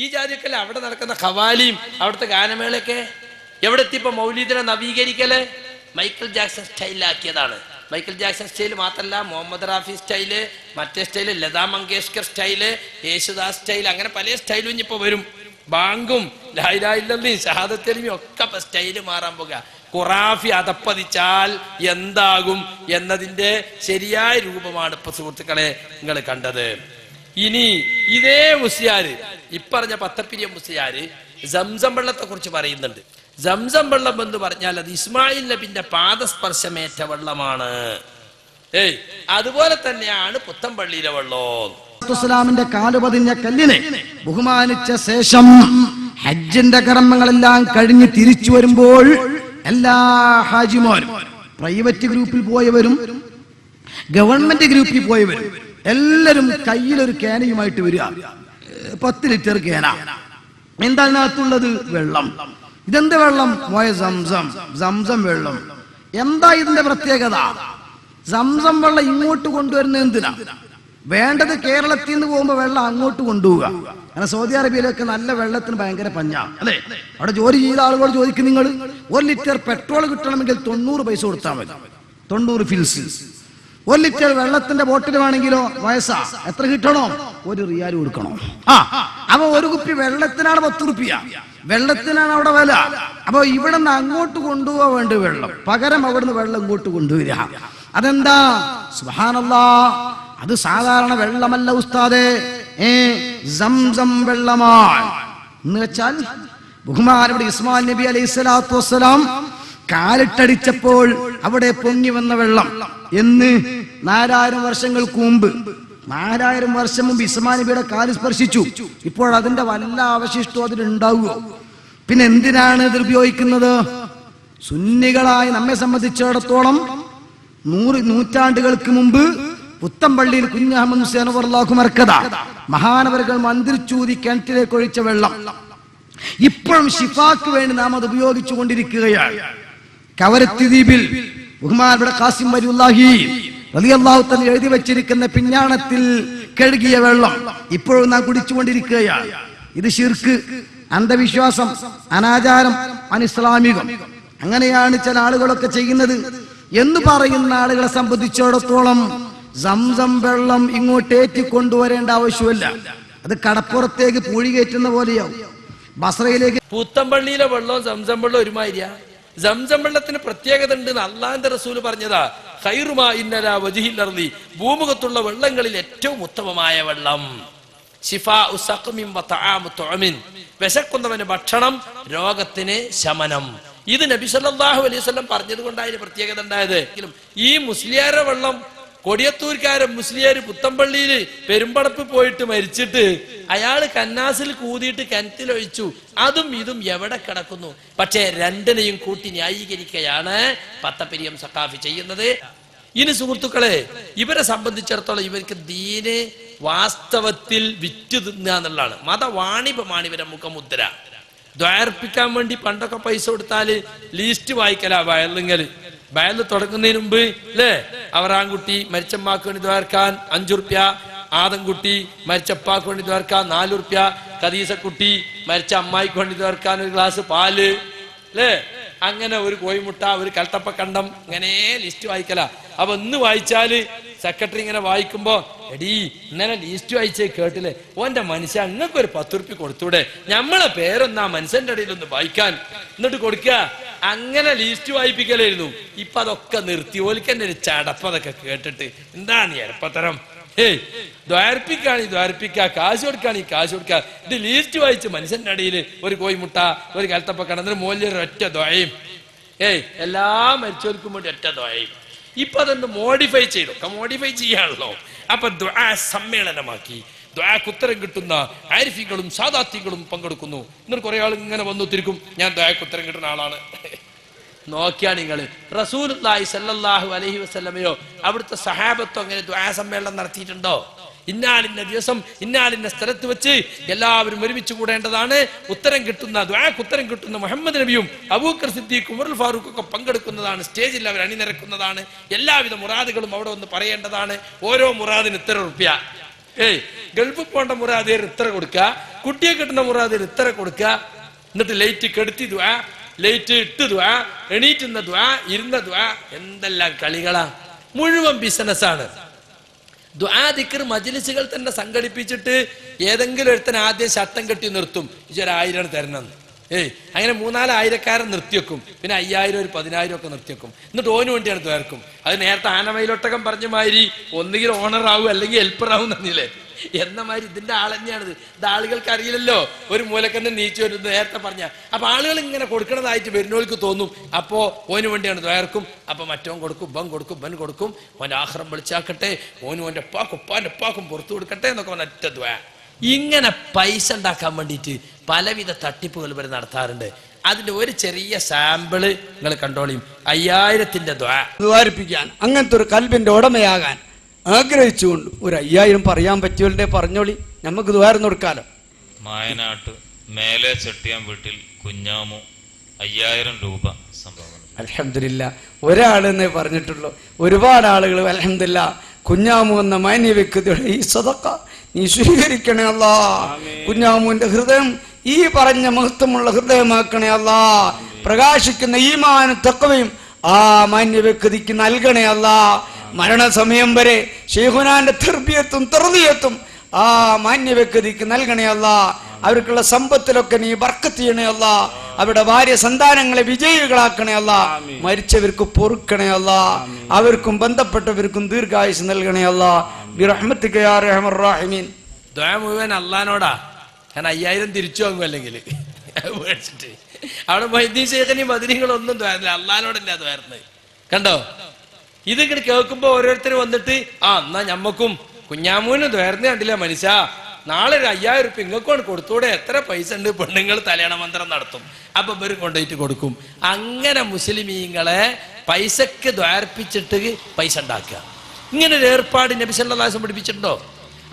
ഈ ജാതിയൊക്കെ അവിടെ നടക്കുന്ന ഖവാലിയും അവിടുത്തെ ഗാനമേളയൊക്കെ എവിടെ എത്തിയപ്പോ മൗലീദിനെ നവീകരിക്കല് മൈക്കിൾ ജാക്സൺ സ്റ്റൈലാക്കിയതാണ്. മൈക്കിൾ ജാക്സൺ സ്റ്റൈൽ മാത്രല്ല, മുഹമ്മദ് റാഫി സ്റ്റൈല്, മറ്റേ style, Lata Mangeshkar style, Yesudas style, അങ്ങനെ പല സ്റ്റൈലും ഇനിയിപ്പോ വരും. ബാങ്കും ലാ ഇലാഹ ഇല്ലല്ലാഹും ഷഹാദത്തും ഒക്കെ ഇപ്പൊ സ്റ്റൈല് മാറാൻ പോകുക. ഖുറാഫി അതപ്പതിച്ചാൽ എന്താകും എന്നതിന്റെ ശരിയായ രൂപമാണ് ഇപ്പൊ സുഹൃത്തുക്കളെ നിങ്ങൾ കണ്ടത്. ഇനി ഇതേ മുസ്ലിയാര് ഇപ്പറഞ്ഞ പത്തപ്പിരിയ മുസ്ലിയാര് സംസം വെള്ളത്തെ കുറിച്ച് പറയുന്നുണ്ട്. സംസം വെള്ളം എന്ന് പറഞ്ഞാൽ അത് ഇസ്മായിൽ നബിന്റെ പാദസ്പർശമേറ്റ വെള്ളമാണ്. അതുപോലെ തന്നെയാണ് പുത്തമ്പള്ളിയിലെ വെള്ളം. ഇസ്ലാമിന്റെ കാലുപതിഞ്ഞ കല്ലിനെ ബഹുമാനിച്ച ശേഷം ഹജ്ജിന്റെ കർമ്മങ്ങളെല്ലാം കഴിഞ്ഞ് തിരിച്ചു വരുമ്പോൾ എല്ലാ ഹാജിമാരും പ്രൈവറ്റ് ഗ്രൂപ്പിൽ പോയവരും ഗവൺമെന്റ് ഗ്രൂപ്പിൽ പോയവരും എല്ലാവരും കയ്യിലൊരു ക്യാനയുമായിട്ട് വരിക. 10 ലിറ്റർ ക്യാന. എന്താണ് അകത്തുള്ളത്? വെള്ളം. ഇതെന്ത് വെള്ളം? സംസം വെള്ളം. എന്താ ഇതിന്റെ പ്രത്യേകത? സംസം വെള്ളം ഇങ്ങോട്ട് കൊണ്ടുവരുന്നത് എന്തിനാ? വേണ്ടത് കേരളത്തിൽ നിന്ന് പോകുമ്പോ വെള്ളം അങ്ങോട്ട് കൊണ്ടുപോവുക. അങ്ങനെ സൗദി അറേബ്യയിലൊക്കെ നല്ല വെള്ളത്തിന് ഭയങ്കര പഞ്ഞ അല്ലെ? അവിടെ ജോലി ചെയ്ത ആളുകളോട് ചോദിക്കും, നിങ്ങൾ 1 ലിറ്റർ പെട്രോൾ കിട്ടണമെങ്കിൽ 90 പൈസ കൊടുത്താൽ മതി. 90 ഫിൽസ്. 1 ലിറ്റർ വെള്ളത്തിന്റെ ബോട്ടിൽ വേണമെങ്കിലോ വയസ്സാ എത്ര കിട്ടണോ? 1 റിയാൽ കൊടുക്കണോ? അപ്പൊ 1 കുപ്പി വെള്ളത്തിനാണ് 10 റുപ്യ. വെള്ളത്തിനാണ് അവിടെ വില. അപ്പൊ ഇവിടെ നിന്ന് അങ്ങോട്ട് കൊണ്ടുപോകാൻ വേണ്ടി വെള്ളം, പകരം അവിടുന്ന് വെള്ളം ഇങ്ങോട്ട് കൊണ്ടുവരിക. അതെന്താ? സുബ്ഹാനല്ലാഹ്, അത് സാധാരണ വെള്ളമല്ല ഉസ്താദേ, സംസം വെള്ളമാണ്. എന്ന് വെച്ചാൽ ബഹുമാനപ്പെട്ട ഇസ്മായിൽ നബി അലൈഹി സ്വലാത്തു വസ്സലാം കാലിട്ടടിച്ചപ്പോൾ അവിടെ പൊങ്ങി വന്ന വെള്ളം എന്ന് 4000 വർഷങ്ങൾക്ക് മുമ്പ്, 4000 വർഷം മുമ്പ് ഇസ്മായിൽ നബിയുടെ കാല് സ്പർശിച്ചു. ഇപ്പോൾ അതിന്റെ വല്ല അവശിഷ്ടവും അതിലുണ്ടാവുമോ? പിന്നെ എന്തിനാണ് ഇത് ഉപയോഗിക്കുന്നത്? സുന്നികളായി നമ്മെ സംബന്ധിച്ചിടത്തോളം 100 നൂറ്റാണ്ടുകൾക്ക് മുമ്പ് പുത്തമ്പള്ളിയിൽ കുഞ്ഞഹമ്മദ് ഹുസൈൻ റളിയല്ലാഹു മർക്കദ മഹാനവറുകൾ മന്ത്രിച്ചൂതി കിണറ്റിലേക്ക് ഒഴിച്ച വെള്ളം ഇപ്പോഴും ശിഫാക്ക് വേണ്ടി നാം അത് ഉപയോഗിച്ചു കൊണ്ടിരിക്കുകയാണ്. കവരത്തി ദ്വീപിൽ ബഹുമാനപ്പെട്ട ഖാസിം വലിയുല്ലാഹി റളിയല്ലാഹു തആല എഴുതി വെച്ചിരിക്കുന്ന പിഞ്ഞാണത്തിൽ കഴുകിയ വെള്ളം ഇപ്പോഴും നാം കുടിച്ചുകൊണ്ടിരിക്കുകയാണ്. ഇത് ശിർക്ക്, അന്ധവിശ്വാസം, അനാചാരം, അനിസ്ലാമികം. അങ്ങനെയാണ് ചില ആളുകളൊക്കെ ചെയ്യുന്നത് എന്ന് പറയുന്ന ആളുകളെ സംബന്ധിച്ചിടത്തോളം സംസം വെള്ളം ഇങ്ങോട്ട് ഏറ്റിക്കൊണ്ടുവരേണ്ട ആവശ്യമില്ല. അത് കടപ്പുറത്തേക്ക് പൂഴി കയറ്റുന്ന പോലെയാവും. ബസ്രയിലേക്ക് പുത്തമ്പള്ളിയിലെ വെള്ളവും സംസം വെള്ളം ഒരുമാതിരിയാ. സംസം വെള്ളത്തിന് പ്രത്യേകത ഉണ്ട്. അള്ളാന്റെ റസൂല് പറഞ്ഞതാ, ഖൈറുമാ ഇന്നലാ വജ്ഹിൽ അർളി, ഭൂമുഖത്തുള്ള വെള്ളങ്ങളിൽ ഏറ്റവും ഉത്തമമായ വെള്ളം. ശിഫാഉ സഖമിൻ വതആമു തുഅമിൻ, വിശക്കുന്നവന് ഭക്ഷണം, രോഗത്തിന് ശമനം. ഇത് നബി സല്ലല്ലാഹു അലൈഹി വസല്ലം പറഞ്ഞത് കൊണ്ടാണ് പ്രത്യേകത ഉണ്ടായത്. ഈ മുസ്ലിയാരുടെ വെള്ളം, കൊടിയത്തൂർക്കാരൻ മുസ്ലിയാർ പുത്തമ്പള്ളിയിൽ പെരുമ്പടപ്പ് പോയിട്ട് മരിച്ചിട്ട് അയാള് കന്നാസിൽ കൂതിയിട്ട് കിണറ്റിലൊഴിച്ചു. അതും ഇതും എവിടെ കിടക്കുന്നു? പക്ഷേ രണ്ടിനെയും കൂട്ടി ന്യായീകരിക്കുകയാണ് പത്തപ്പിരിയം സഖാഫി ചെയ്യുന്നത്. ഇനി സുഹൃത്തുക്കളെ, ഇവരെ സംബന്ധിച്ചിടത്തോളം ഇവർക്ക് ദീന് വാസ്തവത്തിൽ വിറ്റ് തിന്നുക എന്നുള്ളതാണ്. മതവാണിഭമാണ് ഇവരെ മുഖമുദ്ര. ദ്വാർപ്പിക്കാൻ വേണ്ടി പണ്ടൊക്കെ പൈസ കൊടുത്താല് ലീസ്റ്റ് വായിക്കല വയലിങ്ങല്. വയലിൽ തുടങ്ങുന്നതിന് മുമ്പ് അല്ലേ, അവറാൻകുട്ടി മരിച്ചമ്മാക്ക് വേണ്ടി ദ്വാർക്കാൻ 5 റുപ്യ, ആദംകുട്ടി മരിച്ചപ്പാക്ക് വേണ്ടി ദ്വാർക്കാൻ 4 റുപ്യ, കദീസക്കുട്ടി മരിച്ച അമ്മായിക്ക് വേണ്ടി ദ്വാർക്കാൻ 1 ഗ്ലാസ് പാല് അല്ലേ, അങ്ങനെ 1 കോഴിമുട്ട, 1 കൽത്തപ്പക്കണ്ടം, ഇങ്ങനെ ലിസ്റ്റ് വായിക്കല. അപ്പൊ ഇന്ന് വായിച്ചാല് സെക്രട്ടറി ഇങ്ങനെ വായിക്കുമ്പോ, എടീ ഇന്നലെ ലിസ്റ്റ് വായിച്ചേ കേട്ടില്ലേ, ഓന്റെ മനുഷ്യ അങ്ങക്ക് 10 റുപ്യ കൊടുത്തൂടെ, ഞമ്മളെ പേരൊന്നാ മനുഷ്യന്റെ ഇടയിൽ ഒന്ന് വായിക്കാൻ, എന്നിട്ട് കൊടുക്കുക. അങ്ങനെ ലിസ്റ്റ് വായിപ്പിക്കലായിരുന്നു. ഇപ്പൊ അതൊക്കെ നിർത്തി. ഓലിക്കന്നെ ഒരു ചടപ്പതൊക്കെ കേട്ടിട്ട് എന്താണ് എളുപ്പത്തരം? ദ്വാർപ്പിക്കാണി ദ്വാർപ്പിക്ക, കാശ് കൊടുക്കാണി കാശ് കൊടുക്ക. ഇത് ലിസ്റ്റ് വായിച്ച് മനുഷ്യന്റെ അടിയിൽ 1 കോഴിമുട്ട, 1 കൽത്തപ്പക്കണ്ടത്തിന് മൂല്യം ഒറ്റ ദ്വയും. എല്ലാ മരിച്ചവർക്കും വേണ്ടി ഒറ്റ ദ്വയും. ഇപ്പൊ അതൊന്ന് മോഡിഫൈ ചെയ്തു, മോഡിഫൈ ചെയ്യാണല്ലോ. അപ്പൊ ദുആ സമ്മേളനമാക്കി. ദുആക്ക് ഉത്തരം കിട്ടുന്ന ആരിഫീങ്ങളും സാദാത്യങ്ങളും പങ്കെടുക്കുന്നു. എന്നിട്ട് കുറെ ആൾ ഇങ്ങനെ വന്നു തിരിക്കും, ഞാൻ ദുആക്ക് ഉത്തരം കിട്ടുന്ന ആളാണ്. നോക്കിയാ നിങ്ങള് റസൂലുള്ളാഹി സ്വല്ലല്ലാഹു അലൈഹി വസല്ലമയോ അവിടുത്തെ സഹാബത്തോ അങ്ങനെ ദുആ സമ്മേളനം നടത്തിയിട്ടുണ്ടോ? ഇന്നാലിന്ന ദിവസം ഇന്നാലിന്ന സ്ഥലത്ത് വെച്ച് എല്ലാവരും ഒരുമിച്ച് കൂടേണ്ടതാണ്. ഉത്തരം കിട്ടുന്ന ദുആക്ക് ഉത്തരം കിട്ടുന്ന മുഹമ്മദ് നബിയും അബൂബക്കർ സിദ്ദീഖും ഉമറുൽ ഫാറൂഖ് ഒക്കെ പങ്കെടുക്കുന്നതാണ്. സ്റ്റേജിൽ അവർ അണിനിരക്കുന്നതാണ്. എല്ലാവിധ മുറാദുകളും അവിടെ ഒന്ന് പറയേണ്ടതാണ്. ഓരോ മുറാദിന് ഇത്ര റുപ്യ. ഗൾഫിൽ പോകേണ്ട മുറാദിയർ ഇത്ര കൊടുക്കുക, കുട്ടിയെ കിട്ടുന്ന മുറാദിയർ ഇത്ര കൊടുക്കുക. എന്നിട്ട് ലൈറ്റ് കെടുത്തി ദ്വാ, ലൈറ്റ് ഇട്ട് ദ്വാ, എണീറ്റുന്ന ദ്വാ, ഇരുന്ന ദ്വാ, എന്തെല്ലാം കളികളാ, മുഴുവൻ ബിസിനസ്സാണ്. ദുആ ദിക്ർ മജ്ലിസുകൾ തന്നെ സംഘടിപ്പിച്ചിട്ട് ഏതെങ്കിലും ഒരുത്തൻ ആദ്യം ശട്ടം കെട്ടി നിർത്തും, ഇതൊരു 1000 തരണം. അങ്ങനെ 3-4 ആയിരക്കാരൻ നിർത്തിവെക്കും, പിന്നെ 5000 ഒരു 10000 ഒക്കെ നിർത്തിവെക്കും. എന്നിട്ട് ഓന് വേണ്ടിയാണ് ദ്വാർക്കും. അത് നേരത്തെ ആനമയിലൊട്ടകം പറഞ്ഞ മാതിരി ഒന്നുകിൽ ഓണറാവും അല്ലെങ്കിൽ ഹെൽപ്പറാവും തന്നില്ലേ എന്ന മാതിരി ഇതിന്റെ ആൾ തന്നെയാണിത്. ഇത് ആളുകൾക്ക് അറിയില്ലല്ലോ, ഒരു മൂലക്കന്നെ നീച്ചു വരുന്നത് നേരത്തെ പറഞ്ഞ. അപ്പൊ ആളുകൾ ഇങ്ങനെ കൊടുക്കണതായിട്ട് വരുന്നവർക്ക് തോന്നും, അപ്പോ ഓന് വേണ്ടിയാണ് ദ്വാർക്കും. അപ്പൊ മറ്റോൻ കൊടുക്കും, ബൻ കൊടുക്കും, ബൻ കൊടുക്കും, ഓൻ ആഹ്റം വിളിച്ചാക്കട്ടെ, ഓനും ഓൻ്റെ ഉപ്പാൻ്റെ ഉപ്പാക്കും പുറത്തു കൊടുക്കട്ടെ എന്നൊക്കെ ഒറ്റ ദ്വാ. ഇങ്ങനെ പൈസ ഉണ്ടാക്കാൻ വേണ്ടിയിട്ട് പലവിധ തട്ടിപ്പുകൾ ഇവർ നടത്താറുണ്ട്. അതിന്റെ ഒരു ചെറിയ സാമ്പിള് നിങ്ങൾ കണ്ടോളിയും. 5000ന്റെ ദ്വാരിപ്പിക്കാൻ അങ്ങനത്തെ ഒരു കൽബിന്റെ ഉടമയാകാൻ ആഗ്രഹിച്ചുകൊണ്ട് ഒരു 5000 പറയാൻ പറ്റിയവരുടെ പറഞ്ഞോളി, നമുക്ക് ദ്വാരം കൊടുക്കാലോ. മായനാട്ട് മേലെ ചെട്ടിയാൻ വീട്ടിൽ കുഞ്ഞാമു 5000 രൂപ സംഭാവന. അൽഹംദുലില്ലാ, ഒരാളെന്നേ പറഞ്ഞിട്ടുള്ളൂ. ഒരുപാട് ആളുകൾ അൽഹംദുലില്ലാ കുഞ്ഞാമു എന്ന മാന്യവ്യക്തിയുടെ ഈ സദഖ നീ സ്വീകരിക്കണേ അല്ലാ. കുഞ്ഞാമുവിന്റെ ഹൃദയം ഈ പറഞ്ഞ മഹത്വമുള്ള ഹൃദയമാക്കണേ അല്ലാ. പ്രകാശിക്കുന്ന ഈമാനും തഖ്വയും ആ മാന്യവ്യക്തിക്ക് നൽകണേ അല്ലാ. മരണസമയം വരെ ശൈഖുനാന്റെ തർബിയത്തും തർദിയത്തും ആ മാന്യവ്യക്തിക്ക് നൽകണേ അല്ലാ. അവർക്കുള്ള സമ്പത്തിലൊക്കെ നീ ബർക്കത്ത് ചെയ്യണേ അല്ലാ. അവരുടെ ഭാര്യ സന്താനങ്ങളെ വിജയികളാക്കണേ അല്ലാ. മരിച്ചവർക്ക് പൊറുക്കണേ അല്ലാ. അവർക്കും ബന്ധപ്പെട്ടവർക്കും ദീർഘായുസ് നൽകണേ അല്ലാ. ബിറഹ്മതിക യാ അർഹമർ റഹീമീൻ. ദുആ മുഴുവൻ അല്ലാഹ്നോടാ. ഞാൻ 5000 തിരിച്ചു വാങ്ങും, അല്ലെങ്കിൽ മേടിച്ചിട്ട് അവിടെ മൊയ്തീൻ ശൈഖിനെയും ബദരീങ്ങളൊന്നും ദ്വാരല്ല, അല്ലാഹ്നോടല്ലേ ദ്വാരുന്നത്. കണ്ടോ, ഇതിങ്ങനെ കേൾക്കുമ്പോ ഓരോരുത്തർ വന്നിട്ട് എന്നാ ഞമ്മക്കും കുഞ്ഞാമൂന് ദ്വാരുന്ന കണ്ടില്ല മനുഷ്യ, നാളെ ഒരു 5000 റുപ്യ ഇങ്ങൾക്കോട് കൊടുത്തൂടെ, എത്ര പൈസ ഉണ്ട്, പെണ്ണുങ്ങൾ തലയണ മന്ത്രം നടത്തും, അപ്പൊ ഇവരും കൊണ്ടുപോയിട്ട് കൊടുക്കും. അങ്ങനെ മുസ്ലിമീങ്ങളെ പൈസക്ക് ദ്വാർപ്പിച്ചിട്ട് പൈസ ഉണ്ടാക്കുക, ഇങ്ങനെ ഒരു ഏർപ്പാട് നബി സല്ലല്ലാഹു അലൈഹി വസല്ലം പഠിപ്പിച്ചിട്ടുണ്ടോ?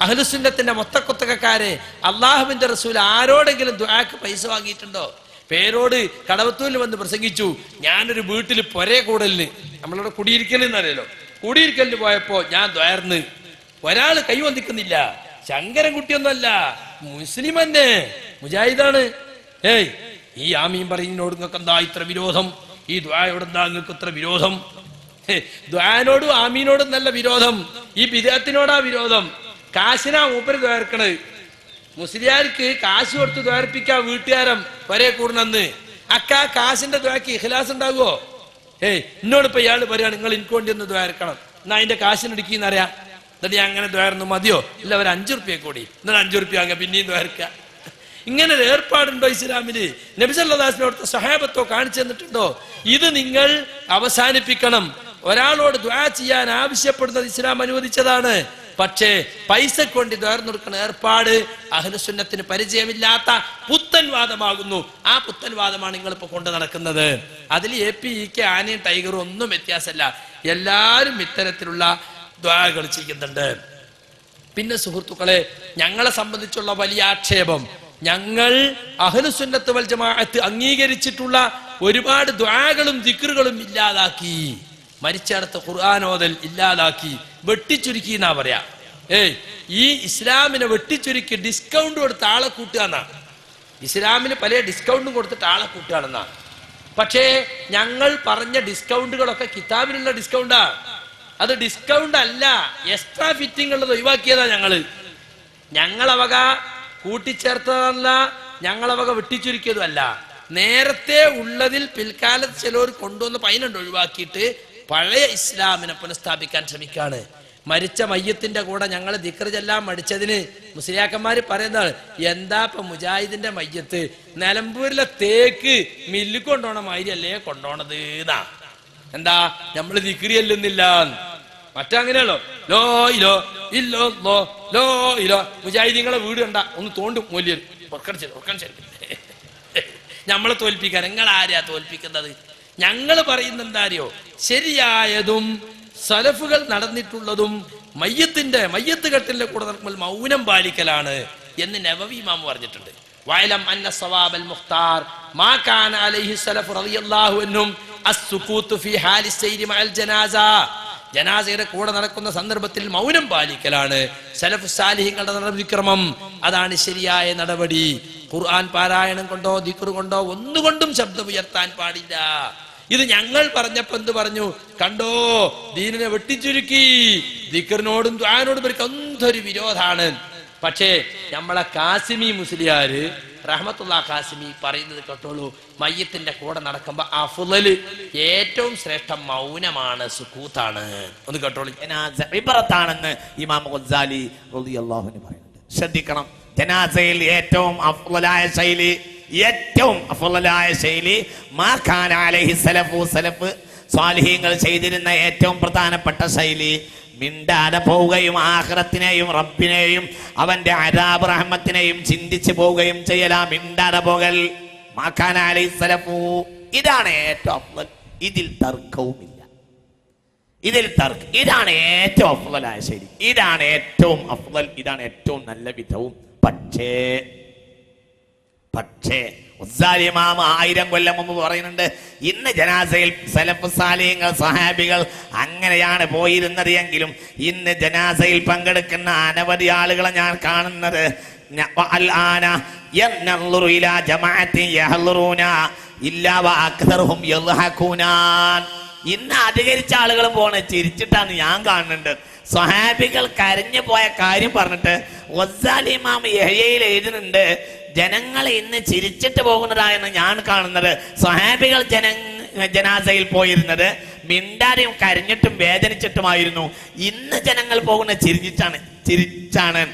അഹ്ലുസുന്നത്തിന്റെ മൊത്തക്കൊത്തക്കാരെ അള്ളാഹുവിന്റെ റസൂൽ ആരോടെങ്കിലും ദുആക്ക് പൈസ വാങ്ങിയിട്ടുണ്ടോ? പേരോട് കടവത്തൂരിൽ വന്ന് പ്രസംഗിച്ചു, ഞാനൊരു വീട്ടിൽ പൊരേ കൂടലിന്, നമ്മളിവിടെ കുടിയിരിക്കലെന്നറിയല്ലോ, കുടിയിരിക്കലിന് പോയപ്പോ ഞാൻ ദ്വാർന്ന്, ഒരാള് കൈവന്തിക്കുന്നില്ല, ശങ്കരൻകുട്ടിയൊന്നുമല്ല, മുസ്ലിം തന്നെ, മുജാഹിദാണ്. ഈ ആമീൻ പറയുന്നതിനോട് നിങ്ങൾക്ക് എന്താ ഇത്ര വിരോധം? ഈ ദുആയോട് എന്താ നിങ്ങൾക്ക് ഇത്ര വിരോധം? ദുആനോടും ആമീനോടും നല്ല വിരോധം, ഈ ബിദഅത്തിനോടാ വിരോധം. കാശിനാ മൂപ്പര് ദ്വാർക്കണത്. മുസ്ലിയാർക്ക് കാശ് കൊടുത്ത് ദ്വാർപ്പിക്കാ വീട്ടുകാരം വരെ കൂടണമെന്ന്. കാശിന്റെ ദ്വാക്ക് ഇഖ്ലാസ് ഉണ്ടാകുമോ? എന്നോടിപ്പോ ഇയാള് പറയാണ് നിങ്ങൾ എനിക്ക് വേണ്ടി ഒന്ന് ദ്വാർക്കണം, എന്നാ അതിന്റെ കാശിനെടുക്കിന്നറിയാം, എന്നിട്ട് ഞാൻ അങ്ങനെ ദ്വാരുന്നു മതിയോ? ഇല്ല, ഒരു 5 റുപ്യ കൂടി, എന്നിട്ട് 5 റുപ്യ അങ്ങ് പിന്നെയും ദ്വാർക്ക. ഇങ്ങനെ ഒരു ഏർപ്പാടുണ്ടോ ഇസ്ലാമില്? നബി സല്ലല്ലാഹു അലൈഹി വസല്ലം അവിടുത്തെ സഹാബത്തോ കാണിച്ചു തന്നിട്ടുണ്ടോ? ഇത് നിങ്ങൾ അവസാനിപ്പിക്കണം. ഒരാളോട് ദുആ ചെയ്യാൻ ആവശ്യപ്പെടുന്നത് ഇസ്ലാം അനുവദിച്ചതാണ്. പക്ഷേ പൈസ കൊണ്ട് ദ്വാർന്നെടുക്കുന്ന ഏർപ്പാട് അഹ്ലുസുന്നത്തിന് പരിചയമില്ലാത്ത പുത്തൻവാദമാകുന്നു. ആ പുത്തൻവാദമാണ് നിങ്ങളിപ്പോ കൊണ്ട് നടക്കുന്നത്. അതിൽ AP, EK, ആനയും ടൈഗറും ഒന്നും വ്യത്യാസമല്ല. എല്ലാരും ഇത്തരത്തിലുള്ള ദുആകൾ ചെയ്യുന്നുണ്ട്. പിന്നെ സുഹൃത്തുക്കളെ, ഞങ്ങളെ സംബന്ധിച്ചുള്ള വലിയ ആക്ഷേപം, ഞങ്ങൾ അഹ്ലുസുന്നത്ത് വൽ ജമാഅത്ത് അംഗീകരിച്ചിട്ടുള്ള ഒരുപാട് ദുആകളും ദിക്റുകളും ഇല്ലാതാക്കി, മരിച്ചടത്ത് ഖുർആൻ ഓതൽ ഇല്ലാതാക്കി, വെട്ടിച്ചുരുക്കി എന്നാ പറയാ. ഈ ഇസ്ലാമിനെ വെട്ടിച്ചുരുക്കി ഡിസ്കൗണ്ട് കൊടുത്ത് ആളെ കൂട്ടുകയെന്നാ. ഇസ്ലാമിന് പല ഡിസ്കൗണ്ടും കൊടുത്തിട്ട് ആളെ കൂട്ടുകയാണെന്നാ. പക്ഷേ ഞങ്ങൾ പറഞ്ഞ ഡിസ്കൗണ്ടുകളൊക്കെ കിതാബിലുള്ള ഡിസ്കൗണ്ടാ. അത് ഡിസ്കൗണ്ട് അല്ല, എക്സ്ട്രാ ഫിറ്റിംഗ് ഉള്ളത് ഒഴിവാക്കിയതാ. ഞങ്ങളവക കൂട്ടിച്ചേർത്തതല്ല, ഞങ്ങളവക വെട്ടിച്ചുരുക്കിയതും അല്ല. നേരത്തെ ഉള്ളതിൽ പിൽക്കാലത്ത് ചിലർ കൊണ്ടുവന്ന് പൈനുണ്ട് ഒഴിവാക്കിയിട്ട് പഴയ ഇസ്ലാമിനെ പുനഃസ്ഥാപിക്കാൻ ശ്രമിക്കാണ്. മരിച്ച മയ്യത്തിന്റെ കൂടെ ഞങ്ങൾ ദിക്ർ ചെല്ലാൻ മടിച്ചതിന് മുസ്ലിയാക്കന്മാര് പറയുന്നതാണ്, എന്താ ഇപ്പൊ മുജാഹിദിന്റെ മയ്യത്ത് നിലമ്പൂരിലെ തേക്ക് മില്ല് കൊണ്ടോണ മാതിരിയല്ലേ കൊണ്ടോണത് എന്നാ. എന്താ നമ്മള് ദിക്ർ ചെല്ലുന്നില്ല, മറ്റങ്ങനെയല്ലോ ലോ ഇലോ ഇല്ലോ ലോ ലോ ഇലോ. മുജാഹിദീങ്ങളെ വീട് കണ്ട ഒന്ന് തോണ്ടും മൂല്യം നമ്മളെ തോൽപ്പിക്കാൻ. നിങ്ങൾ ആരെയാ തോൽപ്പിക്കുന്നത്? ഞങ്ങൾ പറയുന്ന എന്താ അറിയോ, ശരിയായതും സലഫുകൾ നടന്നിട്ടുള്ളതും മയ്യത്ത് കെട്ടിലെ കൂടെ നടക്കുമ്പോൾ മൗനം പാലിക്കലാണ് എന്ന് നവവി ഇമാം പറഞ്ഞിട്ടുണ്ട്. വഅലം അന്ന സവാബൽ മുഖ്താർ മാ കാന അലൈഹി സലഫ് റളിയല്ലാഹു അൻഹും അസ്സുകൂതു ഫീ ഹാലി സൈരി മഅൽ ജനാസ. ജനാസയുടെ കൂടെ നടക്കുന്ന സന്ദർഭത്തിൽ മൗനം പാലിക്കലാണ് സലഫ് സാലിഹികളുടെ നടപടിക്രമം. അതാണ് ശരിയായ നടപടി. ഖുർആൻ പാരായണം കൊണ്ടോ ദിക്ർ കൊണ്ടോ ഒന്നുകൊണ്ടും ശബ്ദം ഉയർത്താൻ പാടില്ല. ഇത് ഞങ്ങൾ പറഞ്ഞപ്പോ എന്ത് പറഞ്ഞു? കണ്ടോ, ദീനിനെ വെട്ടിച്ചുരുക്കി. ദിക്റിനോടും ദുആനോടും ഇവർക്ക് എന്തൊരു വിരോധാണ്. പക്ഷേ നമ്മളെ കാസിമി മുസ്ലിയാര് റഹ്മത്തുള്ളാഹി കാസിമി പറയുന്നത് കേട്ടോളൂ, മയ്യത്തിന്റെ കൂടെ നടക്കുമ്പോ അഫ്ളല് ഏറ്റവും ശ്രേഷ്ഠം മൗനമാണ്, സുക്കൂത്താണ്. ഒന്ന് കേട്ടോളൂ. ഇബറത്താണെന്ന് ഇമാം ഗസാലി റളിയല്ലാഹു അൻഹു പറയുന്നുണ്ട്. ശ്രദ്ധിക്കണം, ജനാസയിൽ ഏറ്റവും അഫ്ളലായ ശൈലി മാ കാന അലൈഹി സലഫ് സ്വാലിഹീങ്ങൾ ചെയ്തിരുന്ന ഏറ്റവും പ്രധാനപ്പെട്ട ശൈലി മിണ്ടാതെ പോവുകയും ആഖിറത്തിനെയും റബ്ബിനെയും അവന്റെ അദാബ് റഹ്മത്തിനെയും ചിന്തിച്ചു പോവുകയും ചെയ്യലാ. മിണ്ടാതെ പോകൽ മാ കാന അലൈഹി സലഫു, ഇതാണ് ഏറ്റവും അഫ്ളൽ. ഇതിൽ തർക്കവുമില്ല. ഇതാണ് ഏറ്റവും അഫ്ളലായ ശൈലി, ഇതാണ് ഏറ്റവും അഫ്ളൽ, ഇതാണ് ഏറ്റവും നല്ല വിധവും. പക്ഷേ ഇമാം 1000 കൊല്ലം മുമ്പ് പറയുന്നുണ്ട്, ഇന്ന് ജനാസയിൽ സലഫ് സാലിഹീങ്ങൾ സഹാബികൾ അങ്ങനെയാണ് പോയിരുന്നത് എങ്കിലും ഇന്ന് ജനാസയിൽ പങ്കെടുക്കുന്ന അനവധി ആളുകളെ ഞാൻ കാണുന്നത് ഇന്ന് അധികരിച്ച ആളുകളും പോണ ചിരിച്ചിട്ടാണ് ഞാൻ കാണുന്നുണ്ട്. സ്വഹാബികൾ കരഞ്ഞു പോയ കാര്യം പറഞ്ഞിട്ട് ഗസാലി ഇമാം യഹ്യയിൽ എഴുതുന്നുണ്ട്, ജനങ്ങളെ ഇന്ന് ചിരിച്ചിട്ട് പോകുന്നതായെന്ന് ഞാൻ കാണുന്നത്. സ്വഹാബികൾ ജനാസയിൽ പോയിരുന്നത് മിണ്ടാരെയും കരഞ്ഞിട്ടും വേദനിച്ചിട്ടുമായിരുന്നു. ഇന്ന് ജനങ്ങൾ പോകുന്ന ചിരിച്ചാണ്.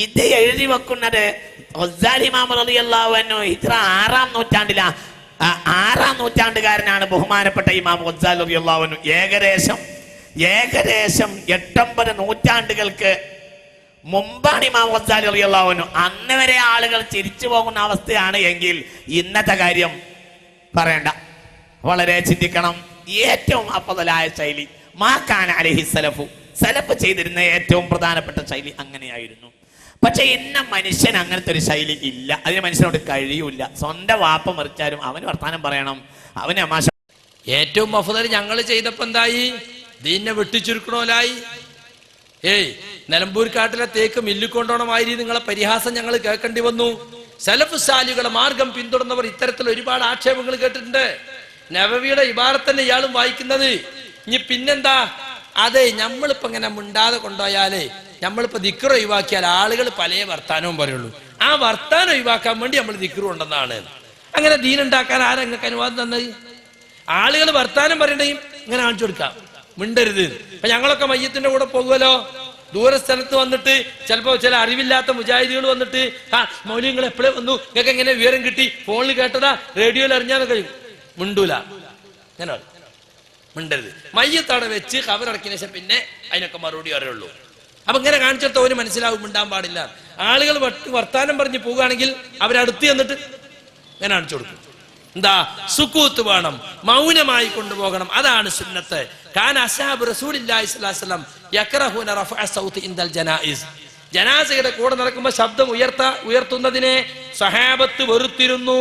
ഇത് എഴുതി വെക്കുന്നത് ഗസാലി ഇമാം റളിയല്ലാഹു അൻഹു ഹിജ്റ 6-ാം നൂറ്റാണ്ടിലാ. 6-ാം നൂറ്റാണ്ടുകാരനാണ് ബഹുമാനപ്പെട്ട ഇമാം ഗസാലി റളിയല്ലാഹു അൻഹു. ഏകദേശം 8-9 നൂറ്റാണ്ടുകൾക്ക് മുമ്പാണ് ഇമാം ഗസാലി റളിയല്ലാഹു അൻഹു. അന്ന് വരെ ആളുകൾ ചിരിച്ചു പോകുന്ന അവസ്ഥയാണ് എങ്കിൽ ഇന്നത്തെ കാര്യം പറയണ്ട. വളരെ ചിന്തിക്കണം. ഏറ്റവും അഫ്ളലായ ശൈലി മാ കാന അലൈഹി സലഫ് ചെയ്തിരുന്ന ഏറ്റവും പ്രധാനപ്പെട്ട ശൈലി അങ്ങനെയായിരുന്നു. പക്ഷെ ഇന്ന മനുഷ്യൻ അങ്ങനത്തെ ഒരു ശൈലി ഇല്ല. അതിന് മനുഷ്യനോട് കഴിയൂല. സ്വന്തം വാപ്പ മറിച്ചാലും അവന് വർത്താനം പറയണം, അവന് അമാശ. ഏറ്റവും അഫ്ളൽ ഞങ്ങൾ ചെയ്തപ്പോ എന്തായി? ദീനിനെ വെട്ടിച്ചുരുക്കണോലായി. നിലമ്പൂർ കാട്ടിലെ തേക്ക് മില്ലിക്കൊണ്ടോണമാതിരി നിങ്ങളെ പരിഹാസം ഞങ്ങൾ കേൾക്കേണ്ടി വന്നു. സലഫ് സാലികളുടെ മാർഗം പിന്തുടർന്നവർ ഇത്തരത്തിൽ ഒരുപാട് ആക്ഷേപങ്ങൾ കേട്ടിട്ടുണ്ട്. നബവിയുടെ ഇബാറത്തന്നെ ഇയാളും വായിക്കുന്നത്. ഇനി പിന്നെന്താ? അതെ, നമ്മളിപ്പോ ഇങ്ങനെ മിണ്ടാതെ കൊണ്ടുപോയാലേ, നമ്മളിപ്പോ ദിക്ർ ഒഴിവാക്കിയാൽ ആളുകൾ പല വർത്താനവും പറയുള്ളൂ. ആ വർത്താനം ഒഴിവാക്കാൻ വേണ്ടി നമ്മൾ ദിക്ർ കൊണ്ടെന്നാണ്. അങ്ങനെ ദീനുണ്ടാക്കാൻ ആരാ നിങ്ങൾക്ക് അനുവാദം തന്നത്? ആളുകൾ വർത്താനം പറയണെയും ഇങ്ങനെ കാണിച്ചു കൊടുക്കാം, മിണ്ടരുത്. അപ്പൊ ഞങ്ങളൊക്കെ മയ്യത്തിന്റെ കൂടെ പോകുമല്ലോ. ദൂരസ്ഥലത്ത് വന്നിട്ട് ചിലപ്പോ ചില അറിവില്ലാത്ത മുജാഹിദികൾ വന്നിട്ട് മൗലവി നിങ്ങൾ എപ്പോഴും വന്നു, നിങ്ങൾക്ക് എങ്ങനെ വിവരം കിട്ടി? ഫോണിൽ കേട്ടതാ, റേഡിയോയിൽ അറിഞ്ഞാന്ന് കഴിയും. മിണ്ടൂല, അങ്ങനെ മിണ്ടരുത്. മയ്യത്തവിടെ വെച്ച് ഖബറടക്കിയ ശേഷം പിന്നെ അതിനൊക്കെ മറുപടി അറിയുള്ളൂ. അപ്പൊ ഇങ്ങനെ കാണിച്ചിട്ട് ഒരു മനസ്സിലാവും മിണ്ടാൻ പാടില്ല. ആളുകൾ വർത്താനം പറഞ്ഞ് പോവുകയാണെങ്കിൽ അവരടുത്ത് ചെന്നിട്ട് ഇങ്ങനെ കാണിച്ചു കൊടുക്കും. എന്താ? സുക്കൂത്ത് വേണം, മൗനമായി കൊണ്ടുപോകണം. അതാണ് സുന്നത്ത്. കാന അസ്ഹാബു റസൂലില്ലാഹി സ്വല്ലല്ലാഹു അലൈഹി വസല്ലം യക്റഹൂന റഫഅ സൗതി ഇൻദൽ ജനായിസ്. ജനാസയുടെ കൂടെ നടക്കുമ്പോൾ ശബ്ദം ഉയർത്തുന്നതിനെ സഹാബത്ത് വെറുത്തിരുന്നു.